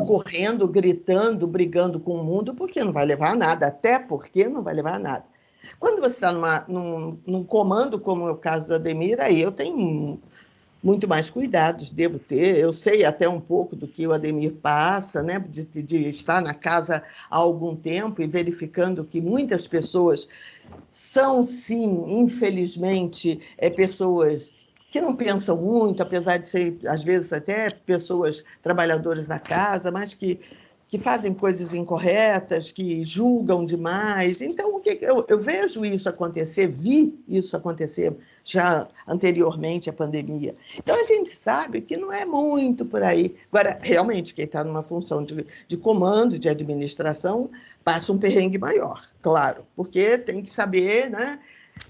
correndo, gritando, brigando com o mundo, porque não vai levar a nada, até porque não vai levar a nada. Quando você está num comando, como é o caso do Ademir, aí eu tenho muito mais cuidados, devo ter. Eu sei até um pouco do que o Ademir passa, né? de estar na casa há algum tempo e verificando que muitas pessoas são, sim, infelizmente, pessoas que não pensam muito, apesar de ser, às vezes, até pessoas trabalhadoras da casa, mas que fazem coisas incorretas, que julgam demais. Então, eu vejo isso acontecer, vi isso acontecer já anteriormente à pandemia. Então, a gente sabe que não é muito por aí. Agora, realmente, quem está numa função de comando, de administração, passa um perrengue maior, claro, porque tem que saber, né?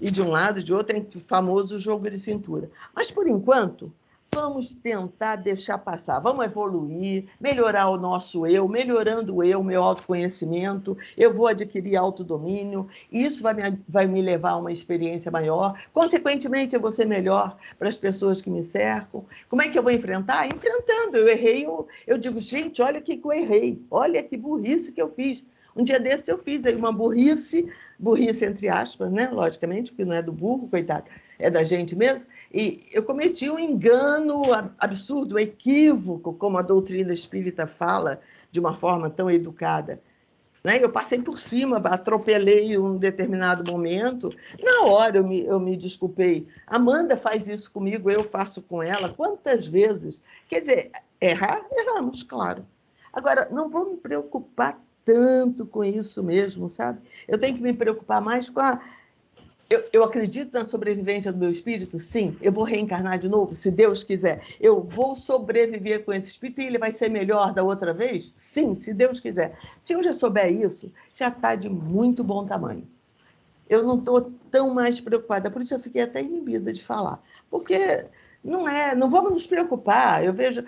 E de um lado e de outro, tem o famoso jogo de cintura. Mas, por enquanto, vamos tentar deixar passar, vamos evoluir, melhorar o nosso eu, melhorando o meu autoconhecimento, eu vou adquirir autodomínio, isso vai me levar a uma experiência maior, consequentemente eu vou ser melhor para as pessoas que me cercam. Como é que eu vou enfrentar? Enfrentando. Eu errei, eu digo, gente, olha o que eu errei, olha que burrice que eu fiz. Um dia desse eu fiz aí uma burrice entre aspas, né? Logicamente, porque não é do burro, coitado, é da gente mesmo, e eu cometi um engano absurdo, um equívoco, como a doutrina espírita fala, de uma forma tão educada. Né? Eu passei por cima, atropelei um determinado momento, na hora eu me desculpei. Amanda faz isso comigo, eu faço com ela, quantas vezes? Quer dizer, erramos, claro. Agora, não vou me preocupar tanto com isso mesmo, sabe? Eu tenho que me preocupar mais com a... Eu acredito na sobrevivência do meu espírito? Sim. Eu vou reencarnar de novo, se Deus quiser. Eu vou sobreviver com esse espírito e ele vai ser melhor da outra vez? Sim, se Deus quiser. Se eu já souber isso, já está de muito bom tamanho. Eu não estou tão mais preocupada, por isso eu fiquei até inibida de falar. Porque não vamos nos preocupar. Eu vejo...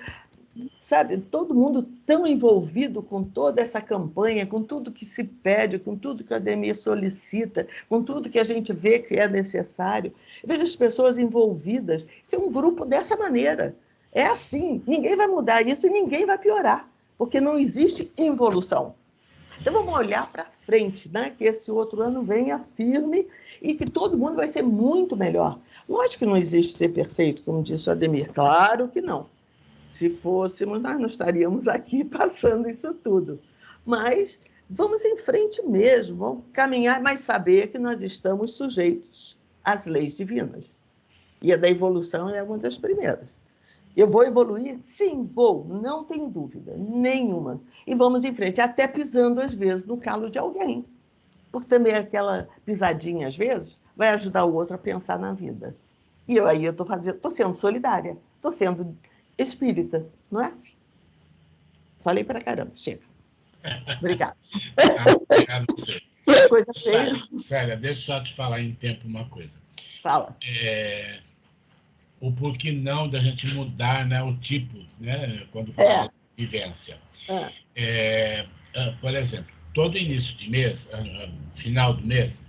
Sabe, todo mundo tão envolvido com toda essa campanha, com tudo que se pede, com tudo que o Ademir solicita, com tudo que a gente vê que é necessário. Eu vejo as pessoas envolvidas. Isso é um grupo dessa maneira. É assim, ninguém vai mudar isso e ninguém vai piorar, porque não existe involução. Então vamos olhar para frente, né? Que esse outro ano venha firme e que todo mundo vai ser muito melhor. Lógico que não existe ser perfeito, como disse o Ademir, claro que não. Se fôssemos, nós não estaríamos aqui passando isso tudo. Mas vamos em frente mesmo, vamos caminhar, mas saber que nós estamos sujeitos às leis divinas. E a da evolução é uma das primeiras. Eu vou evoluir? Sim, vou, não tem dúvida nenhuma. E vamos em frente, até pisando, às vezes, no calo de alguém. Porque também aquela pisadinha, às vezes, vai ajudar o outro a pensar na vida. E aí eu estou sendo solidária, estou sendo espírita, não é? Falei pra caramba, chega. Obrigada. Obrigado a você. Coisa feia. Célia, deixa eu só te falar em tempo uma coisa. Fala. O porquê não da gente mudar, né, o tipo, né, quando fala de vivência. Por exemplo, todo início de mês, final do mês,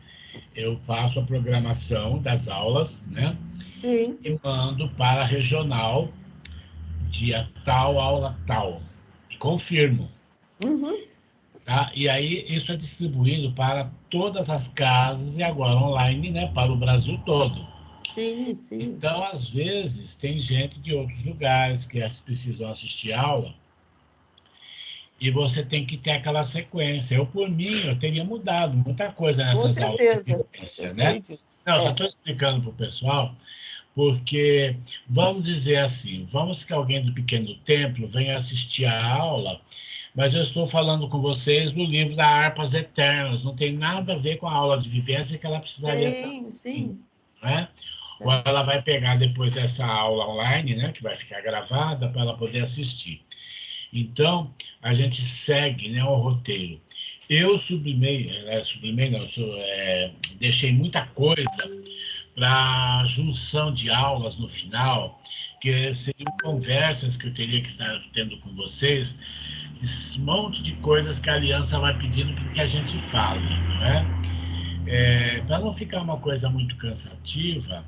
eu faço a programação das aulas, né? Sim. E mando para a regional, dia tal, aula tal. E confirmo. Uhum. Tá? E aí isso é distribuído para todas as casas e agora online, né? Para o Brasil todo. Sim, sim. Então, às vezes, tem gente de outros lugares que precisam assistir aula e você tem que ter aquela sequência. Eu, por mim, eu teria mudado muita coisa Com nessas aulas de certeza. Eu vivência, sei né? disso. Não, só estou explicando para o pessoal, porque, vamos dizer assim, vamos que alguém do Pequeno Templo venha assistir a aula, mas eu estou falando com vocês do livro da Harpas Eternas, não tem nada a ver com a aula de vivência que ela precisaria ter, Sim, sim. né? Ou ela vai pegar depois essa aula online, né, que vai ficar gravada, para ela poder assistir. Então, a gente segue, né, o roteiro. Eu deixei muita coisa para junção de aulas no final, que seriam conversas que eu teria que estar tendo com vocês, esse monte de coisas que a Aliança vai pedindo para que a gente fale, não é? Para não ficar uma coisa muito cansativa,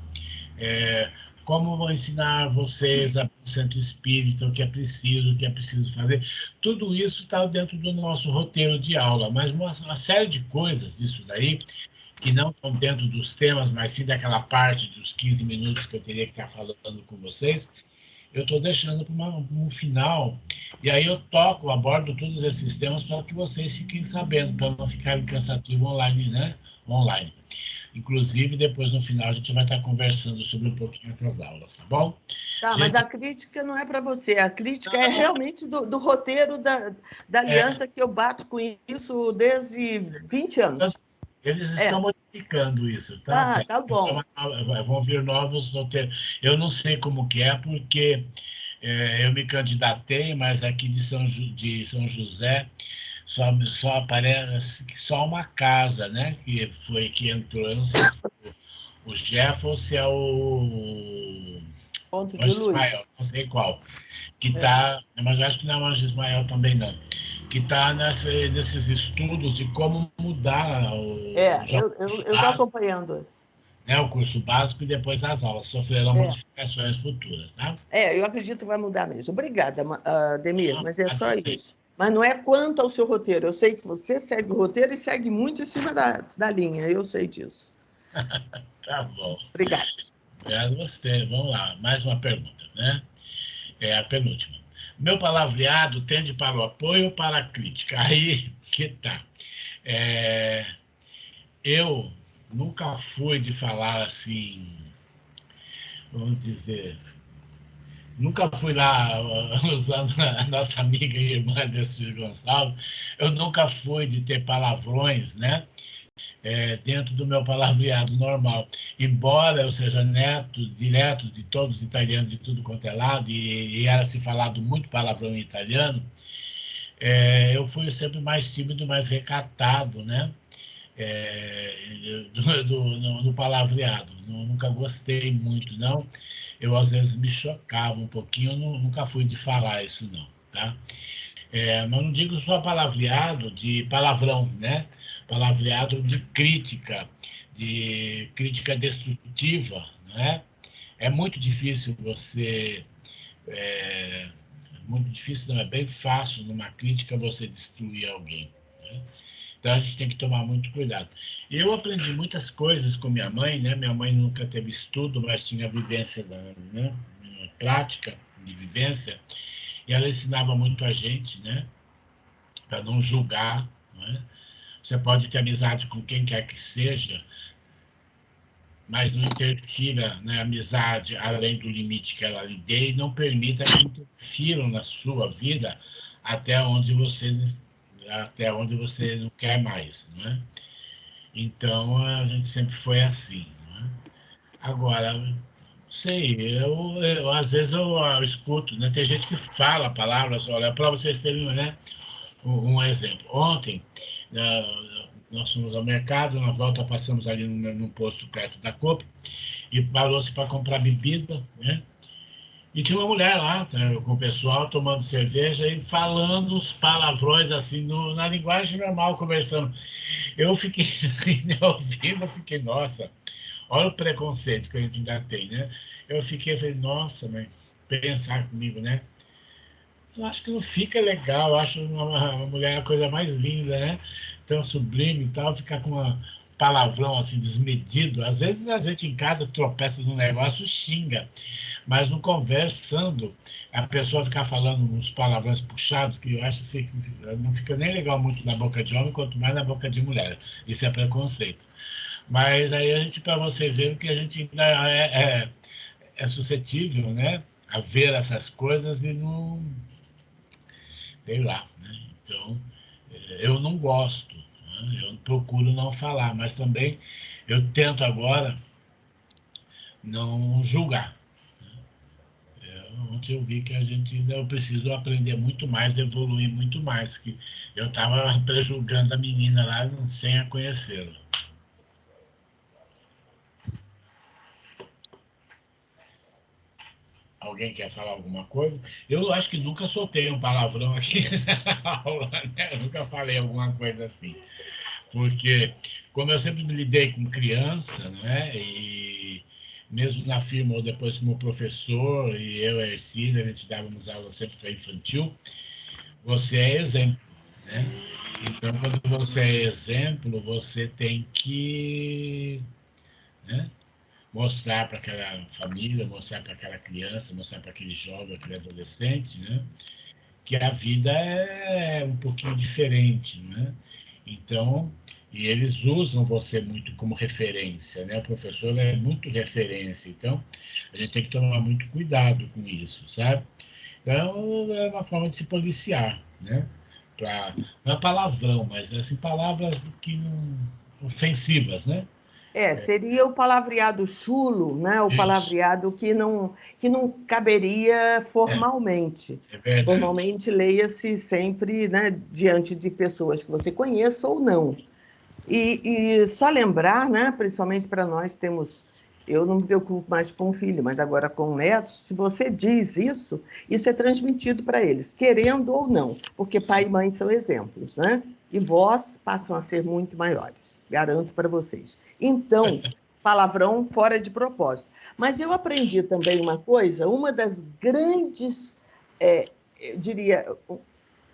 como vou ensinar vocês a o centro espírita, o que é preciso fazer, tudo isso está dentro do nosso roteiro de aula, mas uma série de coisas disso daí, que não estão dentro dos temas, mas sim daquela parte dos 15 minutos que eu teria que estar falando com vocês, eu estou deixando para um final, e aí eu abordo todos esses temas para que vocês fiquem sabendo, para não ficarem cansativos online, né? Online. Inclusive, depois, no final, a gente vai estar conversando sobre um pouquinho essas aulas, tá bom? Tá, gente, mas a crítica não é para você, a crítica é realmente do roteiro da Aliança, que eu bato com isso desde 20 anos. Eles estão modificando isso, tá? Tá bom. Vão vir novos roteiros. Eu não sei como que é, porque eu me candidatei, mas aqui de São José só aparece só uma casa, né? Que entrou, eu não sei se foi o Jeff ou se é o Ponto de Anjo Luz. Ismael, não sei qual. Que tá, mas eu acho que não é o Anjo Ismael também, não. Que está nesses estudos de como mudar o eu estou acompanhando isso. Né, o curso básico e depois as aulas sofrerão modificações futuras, tá? Eu acredito que vai mudar mesmo. Obrigada, Ademir, mas é só isso. Mas não é quanto ao seu roteiro. Eu sei que você segue o roteiro e segue muito em cima da linha. Eu sei disso. Tá bom. Obrigada. Obrigado a você. Vamos lá, mais uma pergunta, né? É a penúltima. Meu palavreado tende para o apoio ou para a crítica? Aí que tá. Eu nunca fui de falar assim, vamos dizer, nunca fui lá, usando a nossa amiga e irmã desse Gonçalves, eu nunca fui de ter palavrões, né? Dentro do meu palavreado normal. Embora eu seja neto direto de todos os italianos de tudo quanto é lado, e era se falado muito palavrão em italiano, eu fui sempre mais tímido, mais recatado, né? No palavreado. Nunca gostei muito, não. Eu, às vezes, me chocava um pouquinho, nunca fui de falar isso, não, tá? Mas não digo só palavreado de palavrão, né? Palavreado de crítica destrutiva, né? É muito difícil você... muito difícil, não, é bem fácil numa crítica você destruir alguém, né? Então, a gente tem que tomar muito cuidado. Eu aprendi muitas coisas com minha mãe, né? Minha mãe nunca teve estudo, mas tinha vivência, né? Prática de vivência, e ela ensinava muito a gente, né? Para não julgar, né? Você pode ter amizade com quem quer que seja, mas não interfira na amizade além do limite que ela lhe dê e não permita que interfiram na sua vida até onde você não quer mais, né? Então, a gente sempre foi assim, né? Agora, sei, às vezes eu escuto, né? Tem gente que fala palavras, olha, para vocês terem, né, um exemplo. Ontem, nós fomos ao mercado, na volta passamos ali num posto perto da Copa, e parou-se para comprar bebida, né? E tinha uma mulher lá, tá, com o pessoal tomando cerveja e falando os palavrões assim, na linguagem normal, conversando. Eu fiquei assim, né, ouvindo, eu fiquei, nossa, olha o preconceito que a gente ainda tem, né? Eu fiquei, falei, nossa, mas pensar comigo, né? Eu acho que não fica legal, eu acho uma mulher a coisa mais linda, né? Tão sublime e tal, ficar com uma palavrão assim desmedido. Às vezes a gente em casa tropeça num negócio, xinga, mas no conversando, a pessoa ficar falando uns palavrões puxados, que eu acho que não fica nem legal muito na boca de homem, quanto mais na boca de mulher. Isso é preconceito. Mas aí a gente, para vocês verem que a gente ainda é suscetível, né? A ver essas coisas e não, sei lá, né? Então, eu não gosto, né? Eu procuro não falar, mas também eu tento agora não julgar. Ontem eu vi que a gente ainda eu preciso aprender muito mais, evoluir muito mais, que eu estava prejulgando a menina lá sem a conhecê-la. Alguém quer falar alguma coisa? Eu acho que nunca soltei um palavrão aqui na aula, né? Eu nunca falei alguma coisa assim. Porque, como eu sempre lidei com criança, né? E mesmo na firma ou depois como professor, e eu e a Ercília, a gente dávamos aula sempre para infantil, você é exemplo, né? Então, quando você é exemplo, você tem que, né, mostrar para aquela família, mostrar para aquela criança, mostrar para aquele jovem, aquele adolescente, né, que a vida é um pouquinho diferente, né? Então, e eles usam você muito como referência, né? O professor é muito referência, então a gente tem que tomar muito cuidado com isso, sabe? Então, é uma forma de se policiar, né? Não é palavrão, mas assim, palavras que não, ofensivas, né? Seria o palavreado chulo, né? O Isso, palavreado que não caberia formalmente. é verdade. Formalmente, leia-se sempre, né, diante de pessoas que você conheça ou não. E só lembrar, né, principalmente para nós temos... Eu não me preocupo mais com o filho, mas agora com netos, se você diz isso, isso é transmitido para eles, querendo ou não, porque pai e mãe são exemplos, né? E vós passam a ser muito maiores, garanto para vocês. Então, palavrão fora de propósito. Mas eu aprendi também uma coisa, uma das grandes, eu diria,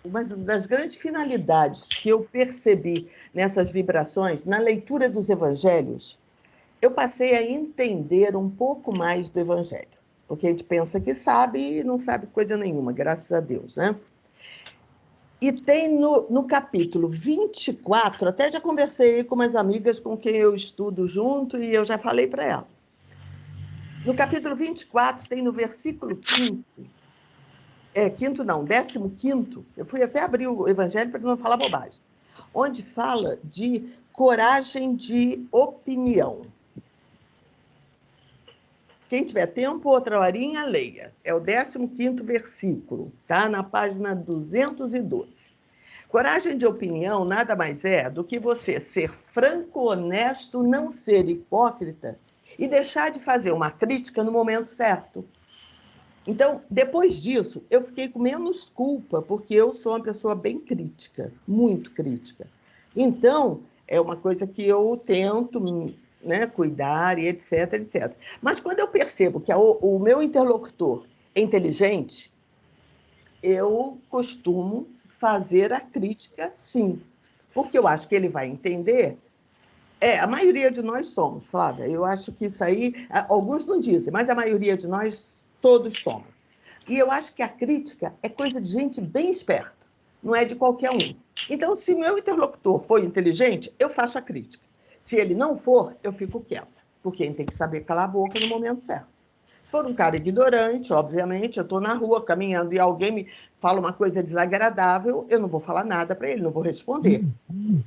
uma das grandes finalidades que eu percebi nessas vibrações, na leitura dos evangelhos, eu passei a entender um pouco mais do evangelho, porque a gente pensa que sabe e não sabe coisa nenhuma, graças a Deus, né? E tem no capítulo 24, até já conversei com umas amigas com quem eu estudo junto e eu já falei para elas. No capítulo 24, tem no versículo 15, 15º, eu fui até abrir o evangelho para não falar bobagem, onde fala de coragem de opinião. Quem tiver tempo, outra horinha, leia. É o 15º versículo, tá? Na página 212. Coragem de opinião nada mais é do que você ser franco, honesto, não ser hipócrita e deixar de fazer uma crítica no momento certo. Então, depois disso, eu fiquei com menos culpa, porque eu sou uma pessoa bem crítica, muito crítica. Então, é uma coisa que eu tento, né, cuidar e etc, etc. Mas quando eu percebo que o meu interlocutor é inteligente, eu costumo fazer a crítica, sim, porque eu acho que ele vai entender. A maioria de nós somos, Flávia, eu acho que isso aí, alguns não dizem, mas a maioria de nós, todos somos. E eu acho que a crítica é coisa de gente bem esperta, não é de qualquer um. Então, se meu interlocutor for inteligente, eu faço a crítica. Se ele não for, eu fico quieta, porque ele tem que saber calar a boca no momento certo. Se for um cara ignorante, obviamente, eu estou na rua caminhando e alguém me fala uma coisa desagradável, eu não vou falar nada para ele, não vou responder.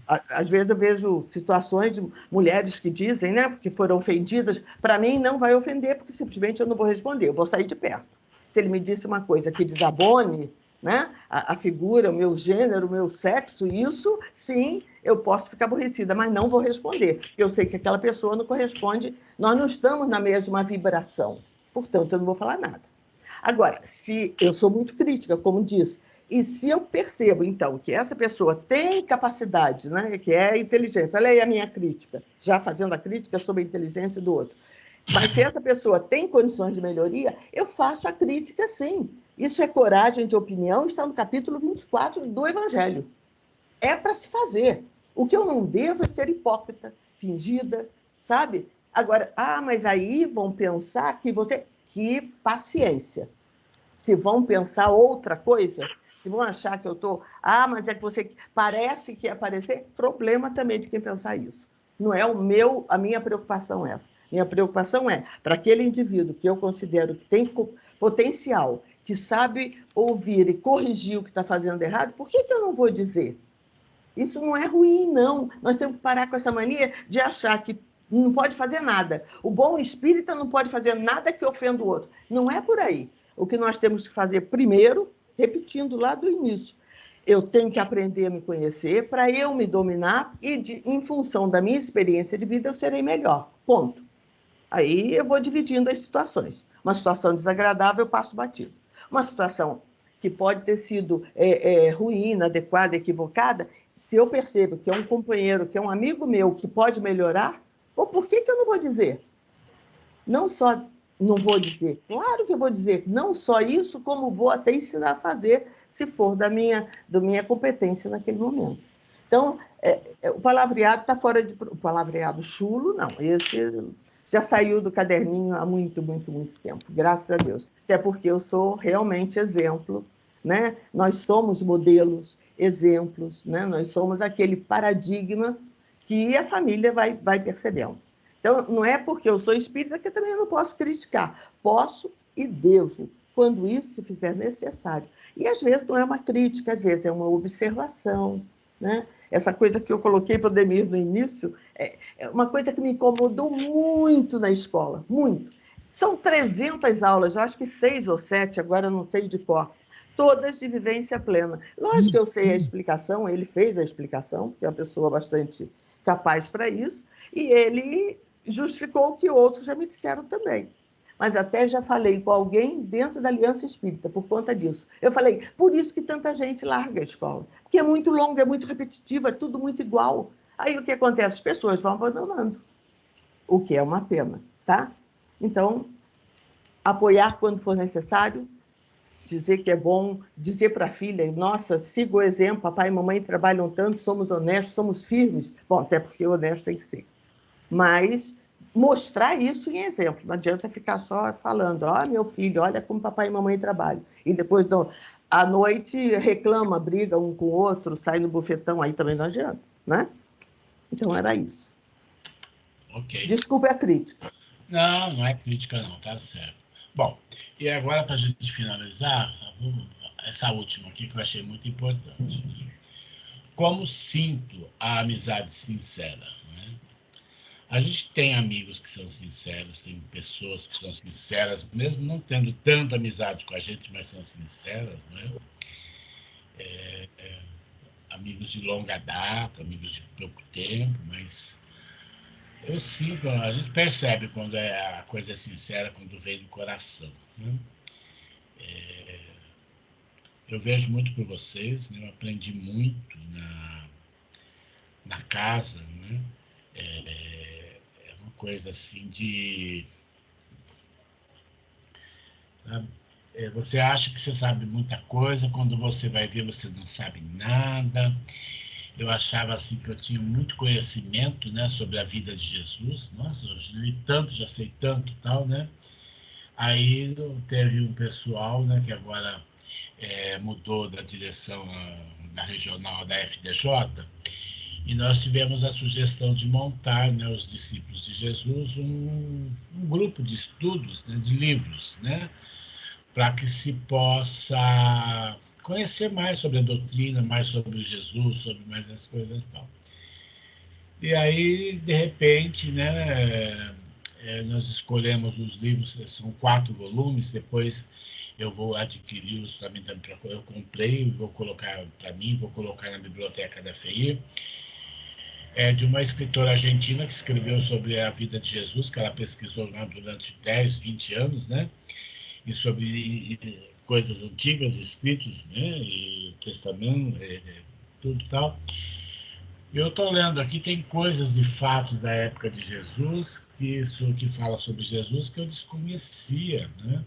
Às vezes eu vejo situações de mulheres que dizem, né, que foram ofendidas, para mim não vai ofender, porque simplesmente eu não vou responder, eu vou sair de perto. Se ele me disse uma coisa que desabone, né, a figura, o meu gênero, o meu sexo, isso, sim, eu posso ficar aborrecida, mas não vou responder, porque eu sei que aquela pessoa não corresponde, nós não estamos na mesma vibração, portanto, eu não vou falar nada. Agora, se eu sou muito crítica, como disse, e se eu percebo, então, que essa pessoa tem capacidade, né, que é inteligência, olha aí a minha crítica, já fazendo a crítica sobre a inteligência do outro, mas se essa pessoa tem condições de melhoria, eu faço a crítica, sim. Isso é coragem de opinião, está no capítulo 24 do Evangelho. É para se fazer. O que eu não devo é ser hipócrita, fingida, sabe? Agora, mas aí vão pensar que você... Que paciência. Se vão pensar outra coisa, se vão achar que eu estou... mas é que você parece que ia aparecer, problema também de quem pensar isso. Não é a minha preocupação essa. Minha preocupação é, para aquele indivíduo que eu considero que tem potencial, que sabe ouvir e corrigir o que está fazendo errado, por que eu não vou dizer? Isso não é ruim, não. Nós temos que parar com essa mania de achar que não pode fazer nada. O bom espírita não pode fazer nada que ofenda o outro. Não é por aí. O que nós temos que fazer primeiro, repetindo lá do início, eu tenho que aprender a me conhecer para eu me dominar e, em função da minha experiência de vida, eu serei melhor. Ponto. Aí eu vou dividindo as situações. Uma situação desagradável, eu passo batido. Uma situação que pode ter sido ruim, inadequada, equivocada, se eu percebo que é um companheiro, que é um amigo meu, que pode melhorar, por que eu não vou dizer? Não só não vou dizer, claro que eu vou dizer, não só isso, como vou até ensinar a fazer, se for da minha competência naquele momento. Então, o palavreado está fora de... O palavreado chulo, não, esse já saiu do caderninho há muito, muito, muito tempo, graças a Deus. Até porque eu sou realmente exemplo, né? Nós somos modelos, exemplos, né? Nós somos aquele paradigma que a família vai percebendo. Então, não é porque eu sou espírita que eu também não posso criticar. Posso e devo, quando isso se fizer necessário. E, às vezes, não é uma crítica, às vezes é uma observação, né? Essa coisa que eu coloquei para o Demir no início é uma coisa que me incomodou muito na escola, muito. São 300 aulas, eu acho que 6 ou 7, agora eu não sei de cor, todas de vivência plena. Lógico que eu sei a explicação, ele fez a explicação, que é uma pessoa bastante capaz para isso, e ele justificou o que outros já me disseram também. Mas até já falei com alguém dentro da Aliança Espírita, por conta disso. Eu falei, por isso que tanta gente larga a escola, porque é muito longa, é muito repetitiva, é tudo muito igual. Aí o que acontece? As pessoas vão abandonando, o que é uma pena, tá? Então, apoiar quando for necessário, dizer que é bom, dizer para a filha, nossa, siga o exemplo, papai e mamãe trabalham tanto, somos honestos, somos firmes. Bom, até porque honesto tem que ser. Mas mostrar isso em exemplo, não adianta ficar só falando, meu filho, olha como papai e mamãe trabalham. E depois, à noite, reclama, briga um com o outro, sai no bufetão, aí também não adianta, né? Então, era isso. Ok. Desculpe a crítica. Não é crítica não, tá certo. Bom, e agora, para a gente finalizar, essa última aqui que eu achei muito importante. Como sinto a amizade sincera? Né? A gente tem amigos que são sinceros, tem pessoas que são sinceras, mesmo não tendo tanta amizade com a gente, mas são sinceras, né? Amigos de longa data, amigos de pouco tempo, mas... Eu sinto, a gente percebe quando a coisa é sincera, quando vem do coração. Né? Eu vejo muito por vocês, né? Eu aprendi muito na casa. Né? É uma coisa assim de... Você acha que você sabe muita coisa, quando você vai ver, você não sabe nada. Eu achava assim que eu tinha muito conhecimento, né, sobre a vida de Jesus. Nossa, eu li tanto, já sei tanto e tal, né? Aí teve um pessoal, né, que agora mudou da direção da regional da FDJ, e nós tivemos a sugestão de montar, né, os discípulos de Jesus, um grupo de estudos, né, de livros, né, para que se possa conhecer mais sobre a doutrina, mais sobre Jesus, sobre mais as coisas e tal. E aí, de repente, né, nós escolhemos os livros, são 4 volumes, depois eu vou adquiri-los também, eu comprei, vou colocar para mim, vou colocar na biblioteca da FEI, de uma escritora argentina que escreveu sobre a vida de Jesus, que ela pesquisou durante 10, 20 anos, né? e sobre coisas antigas, escritos, né, e testamento, tudo tal. Eu estou lendo aqui, tem coisas e fatos da época de Jesus, que fala sobre Jesus, que eu desconhecia, né?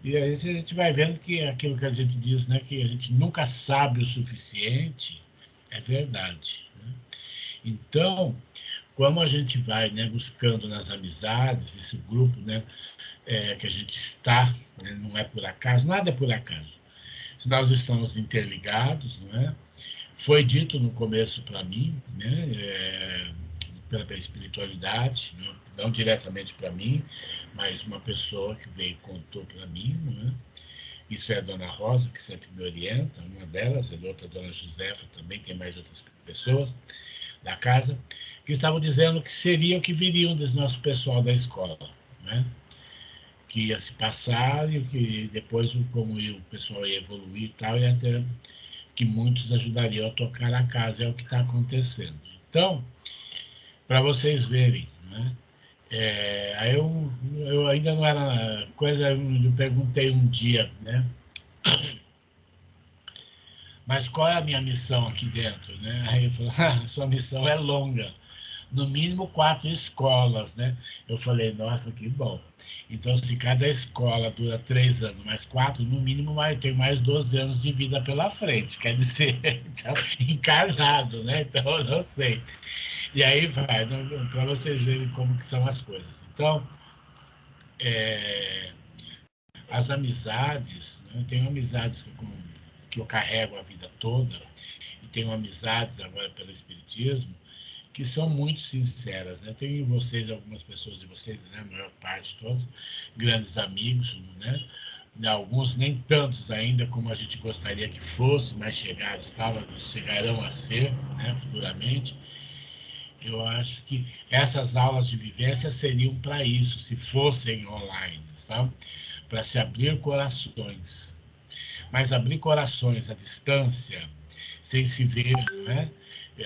E aí a gente vai vendo que aquilo que a gente diz, né, que a gente nunca sabe o suficiente, é verdade, né? Então, como a gente vai, né, buscando nas amizades, esse grupo, né, que a gente está, né, não é por acaso, nada é por acaso. Se nós estamos interligados, não é? Foi dito no começo para mim, né, pela espiritualidade, não diretamente para mim, mas uma pessoa que veio e contou para mim, né? Isso é a Dona Rosa, que sempre me orienta, uma delas, a outra, a Dona Josefa, também tem mais outras pessoas da casa, que estavam dizendo que seria o que viriam do nosso pessoal da escola, né? Que ia se passar e que depois, como o pessoal ia evoluir e tal, e até que muitos ajudariam a tocar a casa, é o que está acontecendo. Então, para vocês verem, né? Aí eu ainda não era coisa, eu perguntei um dia, né? Mas qual é a minha missão aqui dentro, né? Aí ele falou, sua missão é longa, no mínimo 4 escolas, né? Eu falei, nossa, que bom. Então, se cada escola dura 3 anos, mais 4, no mínimo tem mais 12 anos de vida pela frente, quer dizer, então, encarnado, né? Então, eu não sei. E aí vai, para vocês verem como que são as coisas. Então, as amizades, né? Eu tenho amizades que eu carrego a vida toda, e tenho amizades agora pelo Espiritismo, que são muito sinceras, né? Tenho em vocês, algumas pessoas de vocês, né? A maior parte, todos, grandes amigos, né? Alguns nem tantos ainda como a gente gostaria que fosse, mas chegarão a ser, né? Futuramente. Eu acho que essas aulas de vivência seriam para isso, se fossem online, sabe? Para se abrir corações. Mas abrir corações à distância, sem se ver, né?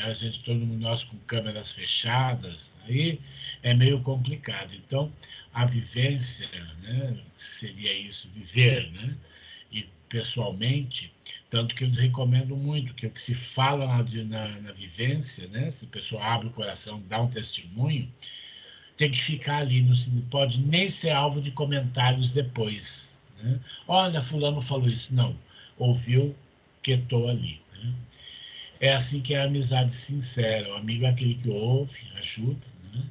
A gente, nós com câmeras fechadas, aí é meio complicado. Então, a vivência, né, seria isso, viver, né? E pessoalmente, tanto que eles recomendam muito, que o que se fala na vivência, né? Se a pessoa abre o coração, dá um testemunho, tem que ficar ali, não pode nem ser alvo de comentários depois, né? Olha, fulano falou isso. Não, ouviu, quietou ali, né? É assim que é a amizade sincera. O amigo é aquele que ouve, ajuda, né?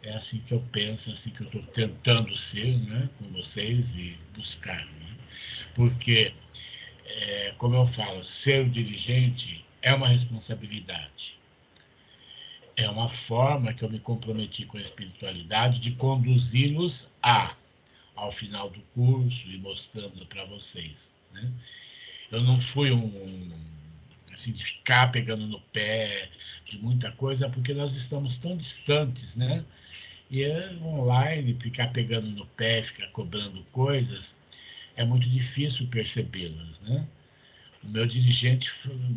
É assim que eu penso, é assim que eu estou tentando ser, né, com vocês e buscar, né? Porque, como eu falo, ser dirigente é uma responsabilidade. É uma forma que eu me comprometi com a espiritualidade de conduzi-los ao final do curso e mostrando para vocês, né? Eu não fui assim, de ficar pegando no pé de muita coisa, porque nós estamos tão distantes, né? E online, ficar pegando no pé, ficar cobrando coisas, é muito difícil percebê-las, né? O meu dirigente,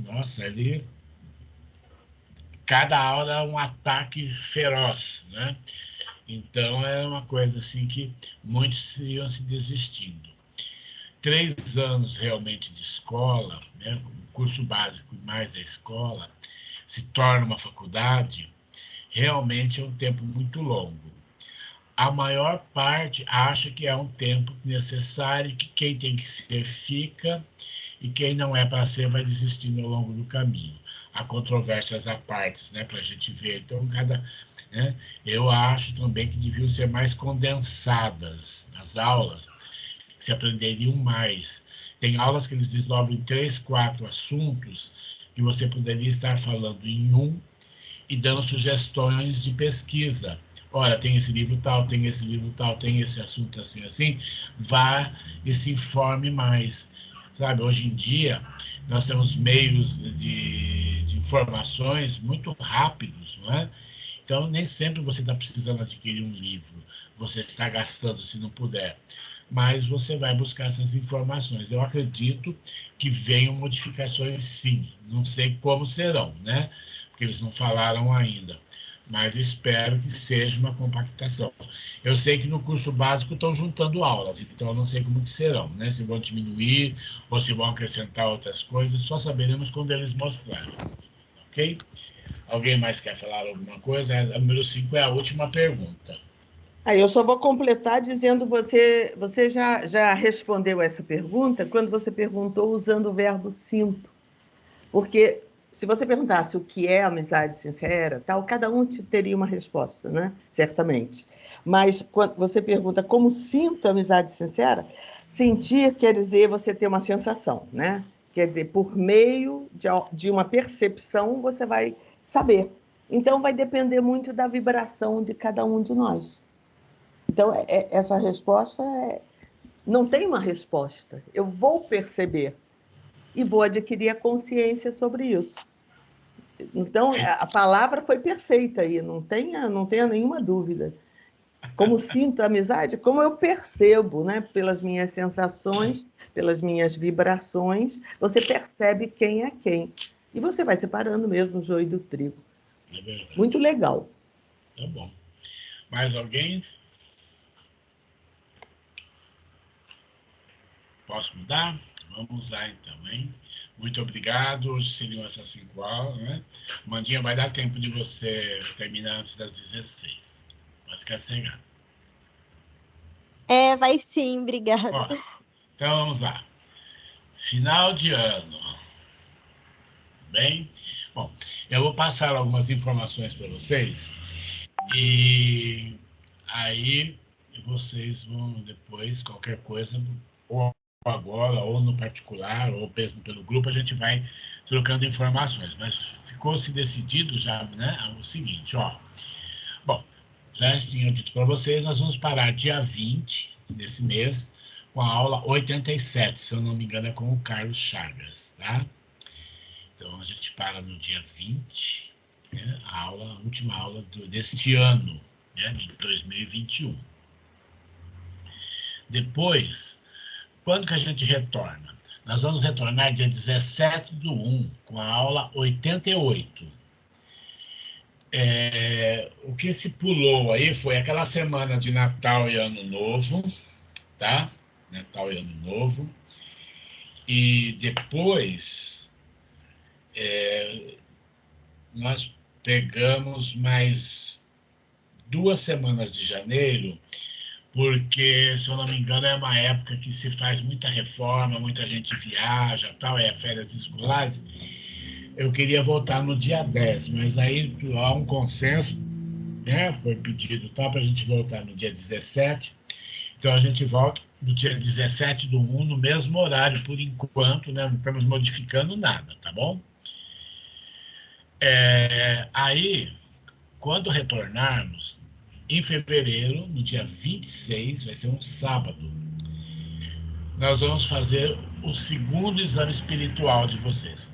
nossa, ele... Cada aula é um ataque feroz, né? Então, é uma coisa assim que muitos iam se desistindo. 3 anos realmente de escola, né, curso básico e mais a escola, se torna uma faculdade, realmente é um tempo muito longo. A maior parte acha que é um tempo necessário, que quem tem que ser fica, e quem não é para ser vai desistindo ao longo do caminho. Há controvérsias à parte, né, para a gente ver. Então, né, eu acho também que deviam ser mais condensadas as aulas, que se aprenderiam mais. Tem aulas que eles desdobram em 3, 4 assuntos que você poderia estar falando em um e dando sugestões de pesquisa. Olha, tem esse livro tal, tem esse livro tal, tem esse assunto assim, assim. Vá e se informe mais. Sabe, hoje em dia, nós temos meios de informações muito rápidos, não é? Então, nem sempre você está precisando adquirir um livro. Você está gastando, se não puder. Mas você vai buscar essas informações. Eu acredito que venham modificações, sim. Não sei como serão, né? Porque eles não falaram ainda. mas espero que seja uma compactação. Eu sei que no curso básico estão juntando aulas, então eu não sei como que serão, né? Se vão diminuir ou se vão acrescentar outras coisas, só saberemos quando eles mostrarem, ok? Alguém mais quer falar alguma coisa? A número 5 é a última pergunta. Aí eu só vou completar dizendo, você já respondeu essa pergunta quando você perguntou usando o verbo sinto. Porque se você perguntasse o que é amizade sincera, tal, cada um teria uma resposta, né? Certamente. Mas quando você pergunta como sinto amizade sincera, sentir quer dizer você ter uma sensação, né? Quer dizer, por meio de uma percepção, você vai saber. Então, vai depender muito da vibração de cada um de nós. Então, essa resposta não tem uma resposta. Eu vou perceber e vou adquirir a consciência sobre isso. Então, a palavra foi perfeita aí, não tenha nenhuma dúvida. Como sinto a amizade? Como eu percebo, né? Pelas minhas sensações, pelas minhas vibrações, você percebe quem é quem. E você vai separando mesmo o joio do trigo. É verdade. Muito legal. Tá bom. Mais alguém? Posso mudar? Vamos lá, então, hein? Muito obrigado. Hoje seriam essas 5 aulas, né? Mandinha, vai dar tempo de você terminar antes das 16. Pode ficar cegado. Vai sim, obrigada. Ó, então, vamos lá. Final de ano. Bem? Bom, eu vou passar algumas informações para vocês e aí vocês vão depois, qualquer coisa, ou agora, ou no particular, ou mesmo pelo grupo, a gente vai trocando informações. Mas ficou-se decidido já, né, o seguinte, ó. Bom, já tinha dito para vocês, nós vamos parar dia 20 desse mês com a aula 87, se eu não me engano, é com o Carlos Chagas, tá? Então, a gente para no dia 20, né, a última aula deste ano, né, de 2021. Depois, quando que a gente retorna? Nós vamos retornar dia 17/1, com a aula 88. O que se pulou aí foi aquela semana de Natal e Ano Novo, tá? Natal e Ano Novo. E depois, nós pegamos mais 2 semanas de janeiro, porque, se eu não me engano, é uma época que se faz muita reforma, muita gente viaja, tal, férias escolares. Eu queria voltar no dia 10, mas aí há um consenso, né? Foi pedido para a gente voltar no dia 17. Então, a gente volta no dia 17/1, no mesmo horário, por enquanto, né? Não estamos modificando nada, tá bom? Aí, quando retornarmos, em fevereiro, no dia 26, vai ser um sábado, nós vamos fazer o segundo exame espiritual de vocês.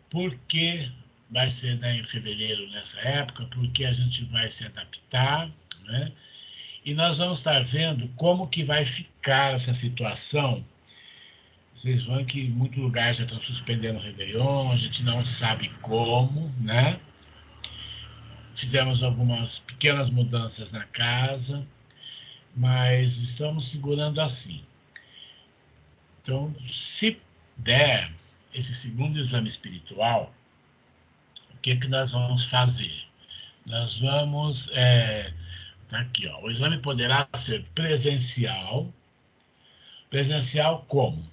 Por que vai ser, né, em fevereiro, nessa época? Porque a gente vai se adaptar, né? E nós vamos estar vendo como que vai ficar essa situação. Vocês vão que em muito lugar já estão suspendendo o Réveillon, a gente não sabe como, né? Fizemos algumas pequenas mudanças na casa, mas estamos segurando assim. Então, se der esse segundo exame espiritual, o que nós vamos fazer? Nós vamos... tá aqui, ó. O exame poderá ser presencial. Presencial como?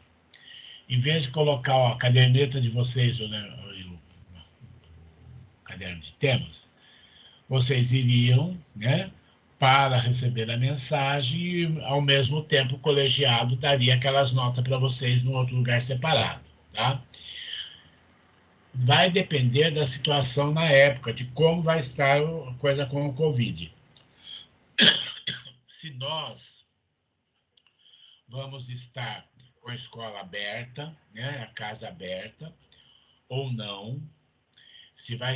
Em vez de colocar a caderneta de vocês, né, o caderno de temas, vocês iriam, né, para receber a mensagem e, ao mesmo tempo, o colegiado daria aquelas notas para vocês num outro lugar separado, tá? Vai depender da situação na época, de como vai estar a coisa com o Covid. Se nós vamos estar com a escola aberta, né, a casa aberta, ou não, se vai,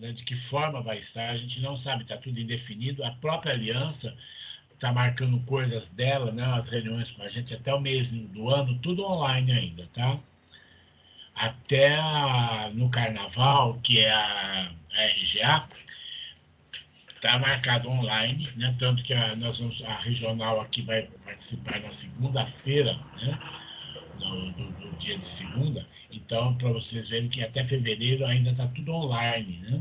né, de que forma vai estar, a gente não sabe, está tudo indefinido. A própria aliança está marcando coisas dela, né, as reuniões com a gente até o mês do ano, tudo online ainda, tá? até no Carnaval, que é a RGA, está marcado online, né? Tanto que a regional aqui vai participar na segunda-feira, né? No dia de segunda. Então, para vocês verem que até fevereiro ainda está tudo online, né?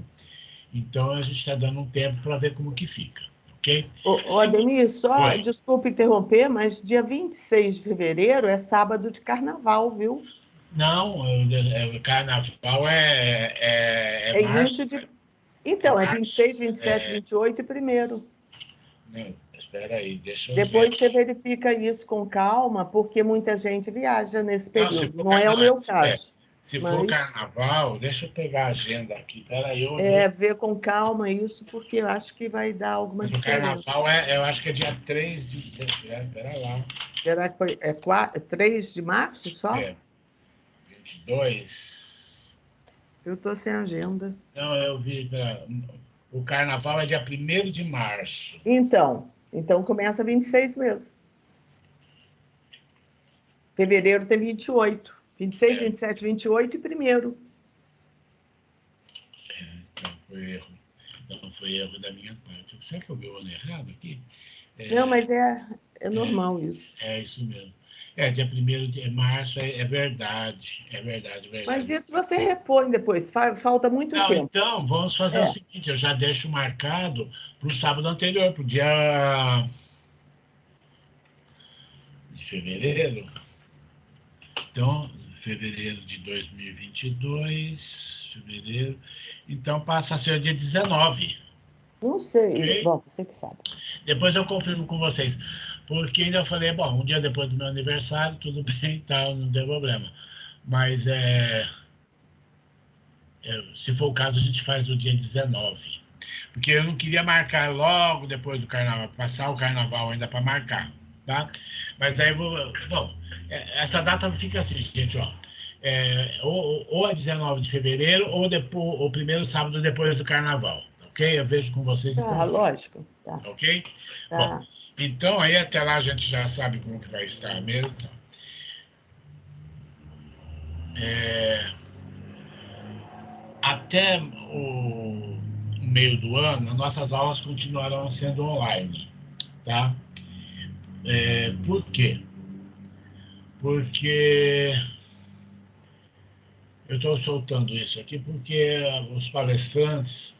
Então, a gente está dando um tempo para ver como que fica, ok? Ô, Ademir, só, desculpa interromper, mas dia 26 de fevereiro é sábado de carnaval, viu? Não, o carnaval é março. Início de... Então, é 26, 27, 28 e 1º. Não, espera aí, deixa eu Depois ver. você verifica isso com calma, porque muita gente viaja nesse período. Não, Não é o meu caso. Se for carnaval, deixa eu pegar a agenda aqui. Peraí, ver com calma isso, porque eu acho que vai dar alguma diferença. O carnaval eu acho que é dia 3 de... Pera lá. Será que foi 3 de março só? 22. Eu estou sem agenda. Não, eu vi. O carnaval é dia 1º de março. Então começa 26 mesmo. Fevereiro tem 28. 26, 27, 28 e 1º. Então foi erro. Não foi erro da minha parte. Será que eu vi o ano errado aqui? Não, mas é normal isso. É isso mesmo. Dia 1º de março, é verdade. É verdade. Mas isso você repõe depois, falta muito tempo. Então, vamos fazer o seguinte, eu já deixo marcado para o sábado anterior, para o dia de fevereiro. Então, fevereiro de 2022, fevereiro. Então, passa a ser o dia 19. Não sei, okay? Bom, você que sabe. Depois eu confirmo com vocês. Porque ainda eu falei, bom, um dia depois do meu aniversário, tudo bem, tal, não tem problema. Mas se for o caso, a gente faz no dia 19. Porque eu não queria marcar logo depois do carnaval, passar o carnaval ainda para marcar, tá? Mas aí essa data fica assim, gente, ó. Ou é 19 de fevereiro, ou o primeiro sábado depois do carnaval, ok? Eu vejo com vocês. Lógico. Tá. Ok? Tá. Bom, então aí até lá a gente já sabe como que vai estar mesmo. Até o meio do ano, nossas aulas continuarão sendo online, tá? Por quê? Porque eu estou soltando isso aqui porque os palestrantes,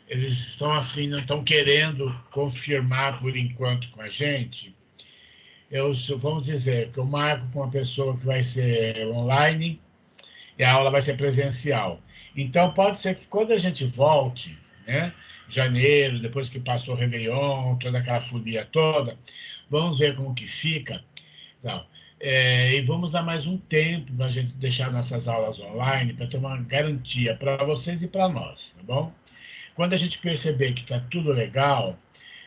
eles estão assim, não estão querendo confirmar por enquanto com a gente. Vamos dizer que eu marco com uma pessoa que vai ser online e a aula vai ser presencial. Então, pode ser que quando a gente volte, né, janeiro, depois que passou o Réveillon, toda aquela folia toda, vamos ver como que fica. Então, e vamos dar mais um tempo para a gente deixar nossas aulas online, para ter uma garantia para vocês e para nós, tá bom? Quando a gente perceber que está tudo legal,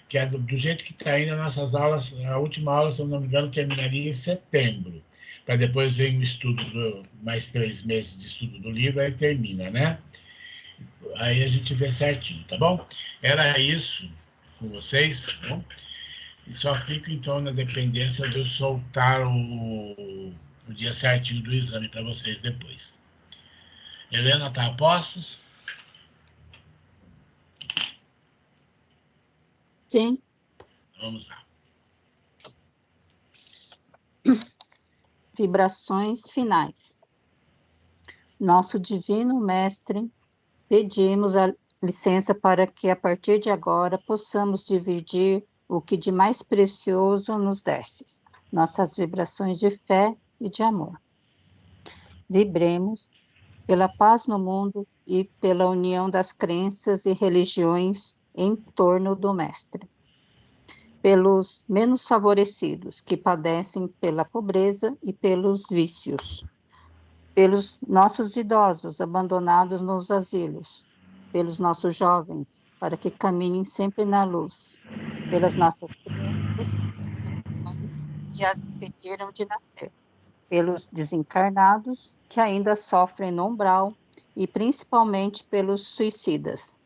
que é do jeito que está indo as nossas aulas, a última aula, se eu não me engano, terminaria em setembro, para depois vir um estudo, mais 3 meses de estudo do livro, aí termina, né? Aí a gente vê certinho, tá bom? Era isso com vocês, tá bom? E só fico, então, na dependência de eu soltar o dia certinho do exame para vocês depois. Helena, tá a postos? Sim. Vamos lá. Vibrações finais. Nosso Divino Mestre, pedimos a licença para que, a partir de agora, possamos dividir o que de mais precioso nos destes, nossas vibrações de fé e de amor. Vibremos pela paz no mundo e pela união das crenças e religiões em torno do Mestre. Pelos menos favorecidos, que padecem pela pobreza e pelos vícios. Pelos nossos idosos abandonados nos asilos. Pelos nossos jovens, para que caminhem sempre na luz. Pelas nossas crianças e pelos pais que as impediram de nascer. Pelos desencarnados, que ainda sofrem no umbral, e principalmente pelos suicidas.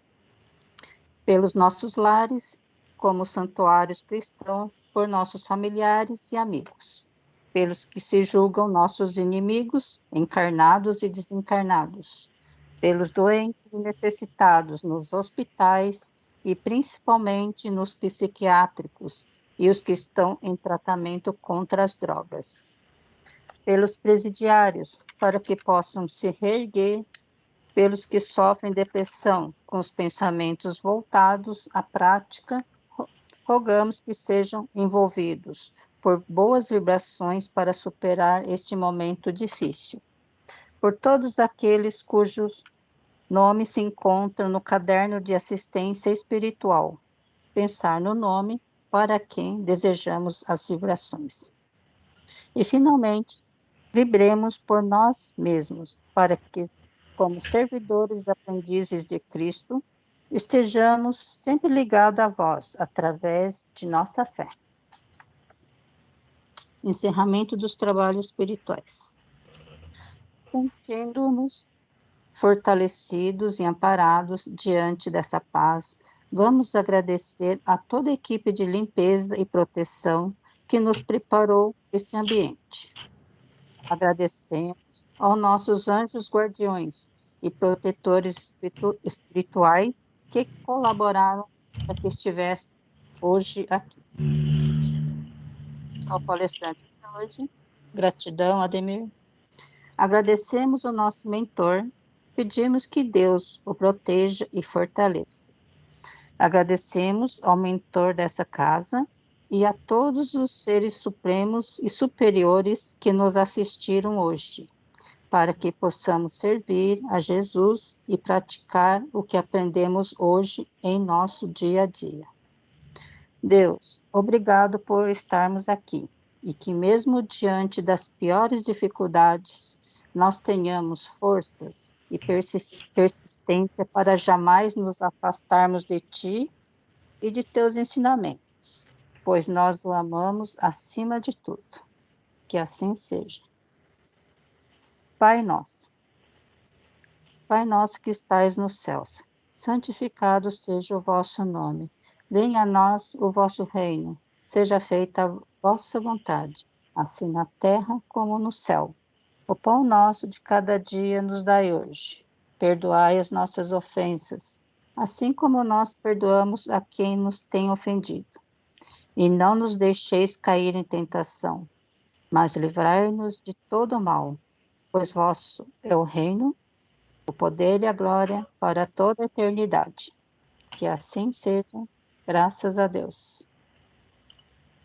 Pelos nossos lares, como santuários cristãos, por nossos familiares e amigos. pelos que se julgam nossos inimigos, encarnados e desencarnados, pelos doentes e necessitados nos hospitais e principalmente nos psiquiátricos e os que estão em tratamento contra as drogas, pelos presidiários, para que possam se reerguer, pelos que sofrem depressão, com os pensamentos voltados à prática, rogamos que sejam envolvidos por boas vibrações para superar este momento difícil. Por todos aqueles cujos nomes se encontram no caderno de assistência espiritual, pensar no nome para quem desejamos as vibrações. E, finalmente, vibremos por nós mesmos, para que, como servidores e aprendizes de Cristo, estejamos sempre ligados a vós, através de nossa fé. Encerramento dos trabalhos espirituais. Sentindo-nos fortalecidos e amparados diante dessa paz, vamos agradecer a toda a equipe de limpeza e proteção que nos preparou esse ambiente. Agradecemos aos nossos anjos guardiões e protetores espirituais que colaboraram para que estivesse hoje aqui. Ao palestrante de hoje, gratidão, Ademir. Agradecemos ao nosso mentor, pedimos que Deus o proteja e fortaleça. Agradecemos ao mentor dessa casa e a todos os seres supremos e superiores que nos assistiram hoje, para que possamos servir a Jesus e praticar o que aprendemos hoje em nosso dia a dia. Deus, obrigado por estarmos aqui e que mesmo diante das piores dificuldades, nós tenhamos forças e persistência para jamais nos afastarmos de Ti e de Teus ensinamentos, pois nós o amamos acima de tudo. Que assim seja. Pai nosso que estais nos céus, santificado seja o vosso nome. Venha a nós o vosso reino, seja feita a vossa vontade, assim na terra como no céu. O pão nosso de cada dia nos dai hoje. Perdoai as nossas ofensas, assim como nós perdoamos a quem nos tem ofendido. E não nos deixeis cair em tentação, mas livrai-nos de todo mal, pois vosso é o reino, o poder e a glória para toda a eternidade. Que assim seja. Graças a Deus.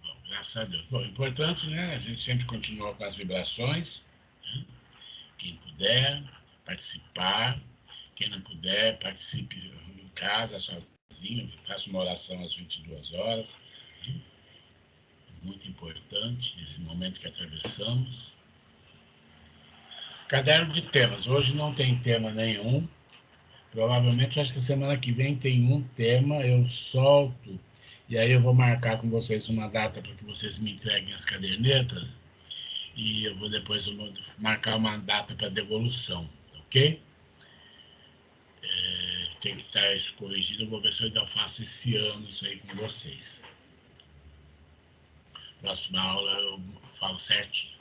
Bom, graças a Deus. Bom, importante, né? A gente sempre continua com as vibrações. Né? Quem puder participar, quem não puder, participe em casa, sozinho, faça uma oração às 22 horas. Né? Muito importante nesse momento que atravessamos. Caderno de temas. Hoje não tem tema nenhum. Provavelmente, acho que semana que vem tem um tema, eu solto, e aí eu vou marcar com vocês uma data para que vocês me entreguem as cadernetas, e eu vou depois marcar uma data para devolução, ok? Tem que estar isso corrigido, eu vou ver se eu ainda faço esse ano isso aí com vocês. Próxima aula eu falo certinho.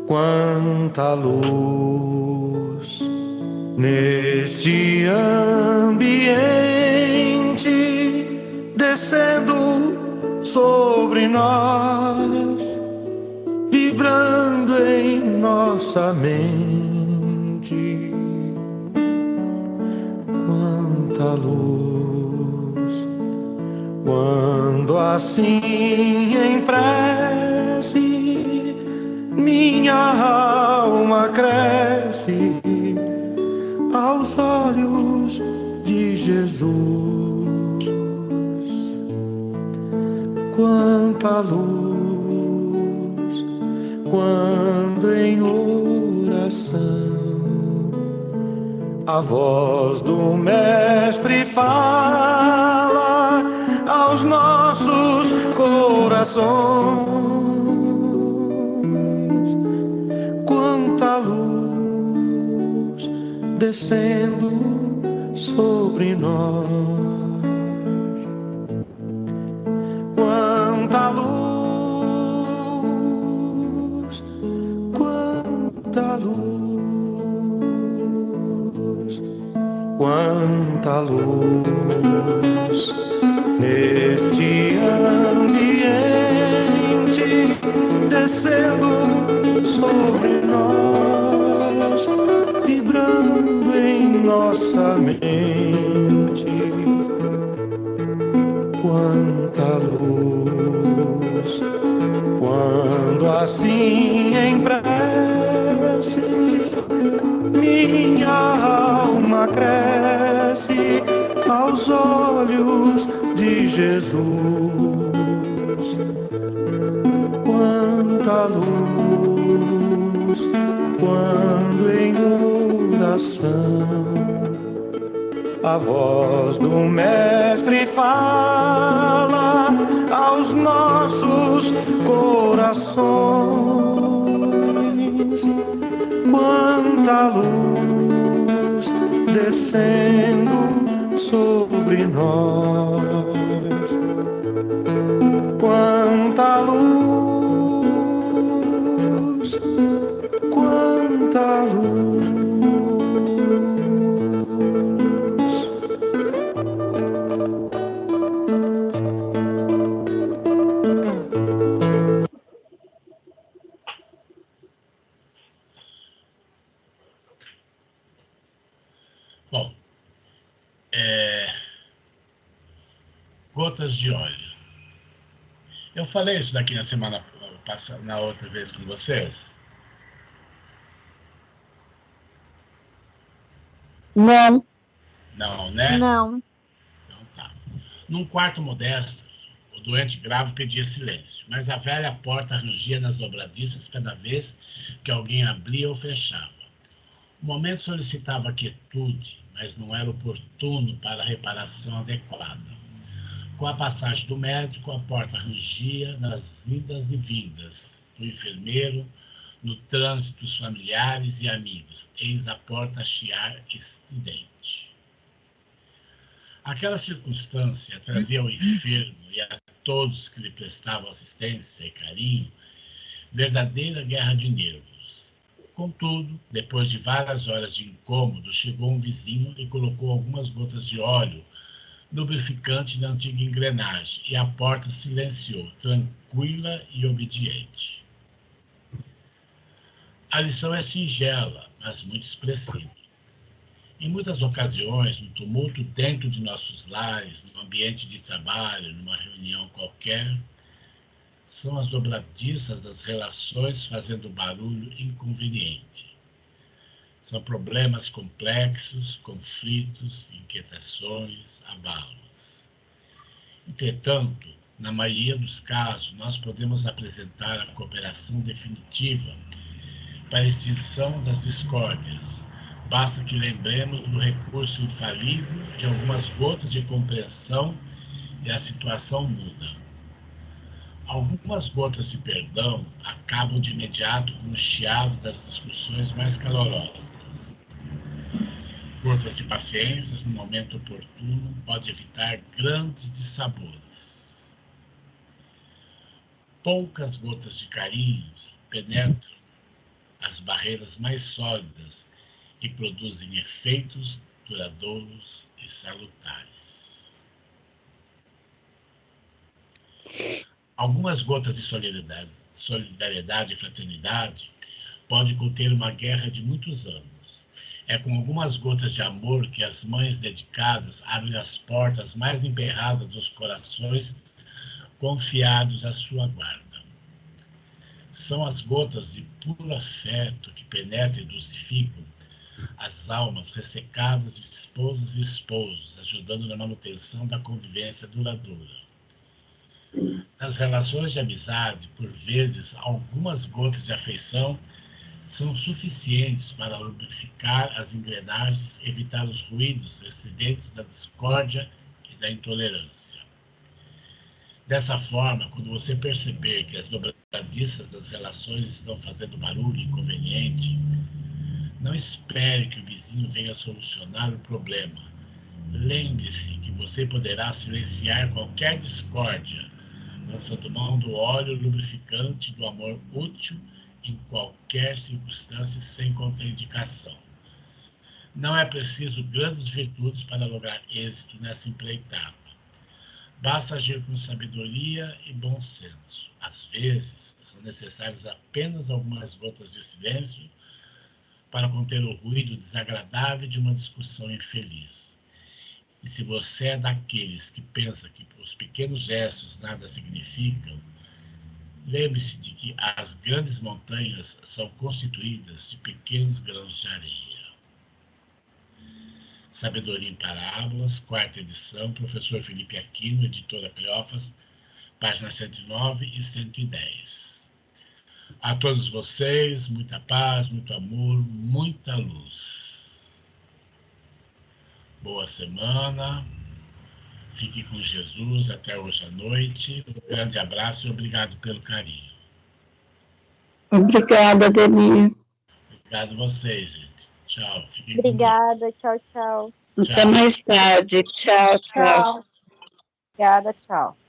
Quanta luz neste ambiente descendo sobre nós, vibrando em nossa mente. Quanta luz, quando assim em prece minha alma cresce aos olhos de Jesus. Quanta luz, quando em oração a voz do Mestre fala aos nossos corações. Quanta luz descendo sobre nós. Quanta luz, quanta luz, quanta luz neste ambiente descendo sobre nós, vibrando em nossa mente. Quanta luz, quando assim em prece minha alma cresce aos olhos de Jesus. Quanta luz, quando em oração a voz do Mestre fala aos nossos corações. Quanta luz descendo sobre nós. Quanta luz, quanta luz. Bom, gotas de óleo. Eu falei isso daqui na semana passada, na outra vez com vocês? Não. Não, né? Não. Então tá. Num quarto modesto, o doente grave pedia silêncio, mas a velha porta rangia nas dobradiças cada vez que alguém abria ou fechava. O momento solicitava quietude, mas não era oportuno para a reparação adequada. Com a passagem do médico, a porta rangia nas idas e vindas do enfermeiro, no trânsito dos familiares e amigos. Eis a porta chiar estridente. Aquela circunstância trazia ao enfermo e a todos que lhe prestavam assistência e carinho verdadeira guerra de nervos. Contudo, depois de várias horas de incômodo, chegou um vizinho e colocou algumas gotas de óleo lubrificante na antiga engrenagem, e a porta silenciou, tranquila e obediente. A lição é singela, mas muito expressiva. Em muitas ocasiões, no tumulto dentro de nossos lares, no ambiente de trabalho, numa reunião qualquer, são as dobradiças das relações fazendo barulho inconveniente. São problemas complexos, conflitos, inquietações, abalos. Entretanto, na maioria dos casos, nós podemos apresentar a cooperação definitiva para a extinção das discórdias. Basta que lembremos do recurso infalível de algumas gotas de compreensão e a situação muda. Algumas gotas de perdão acabam de imediato com o chiado das discussões mais calorosas. Gotas de paciência, no momento oportuno, pode evitar grandes dissabores. Poucas gotas de carinho penetram as barreiras mais sólidas e produzem efeitos duradouros e salutares. Algumas gotas de solidariedade e fraternidade podem conter uma guerra de muitos anos. É com algumas gotas de amor que as mães dedicadas abrem as portas mais emperradas dos corações confiados à sua guarda. São as gotas de puro afeto que penetram e dulcificam as almas ressecadas de esposas e esposos, ajudando na manutenção da convivência duradoura. Nas relações de amizade, por vezes, algumas gotas de afeição são suficientes para lubrificar as engrenagens, evitar os ruídos estridentes da discórdia e da intolerância. Dessa forma, quando você perceber que as dobradiças das relações estão fazendo barulho inconveniente, não espere que o vizinho venha solucionar o problema. Lembre-se que você poderá silenciar qualquer discórdia, lançando mão do óleo lubrificante do amor útil em qualquer circunstância sem contraindicação. Não é preciso grandes virtudes para lograr êxito nessa empreitada. Basta agir com sabedoria e bom senso. Às vezes, são necessárias apenas algumas gotas de silêncio para conter o ruído desagradável de uma discussão infeliz. E se você é daqueles que pensa que os pequenos gestos nada significam, lembre-se de que as grandes montanhas são constituídas de pequenos grãos de areia. Sabedoria em Parábolas, 4ª edição, professor Felipe Aquino, editora Cleófas, páginas 109 e 110. A todos vocês, muita paz, muito amor, muita luz. Boa semana. Fique com Jesus até hoje à noite. Um grande abraço e obrigado pelo carinho. Obrigada, Ademir. Obrigado a vocês, gente. Tchau. Fiquem Obrigada, tchau, tchau. Até mais tarde. Tchau, tchau. Tchau. Obrigada, tchau.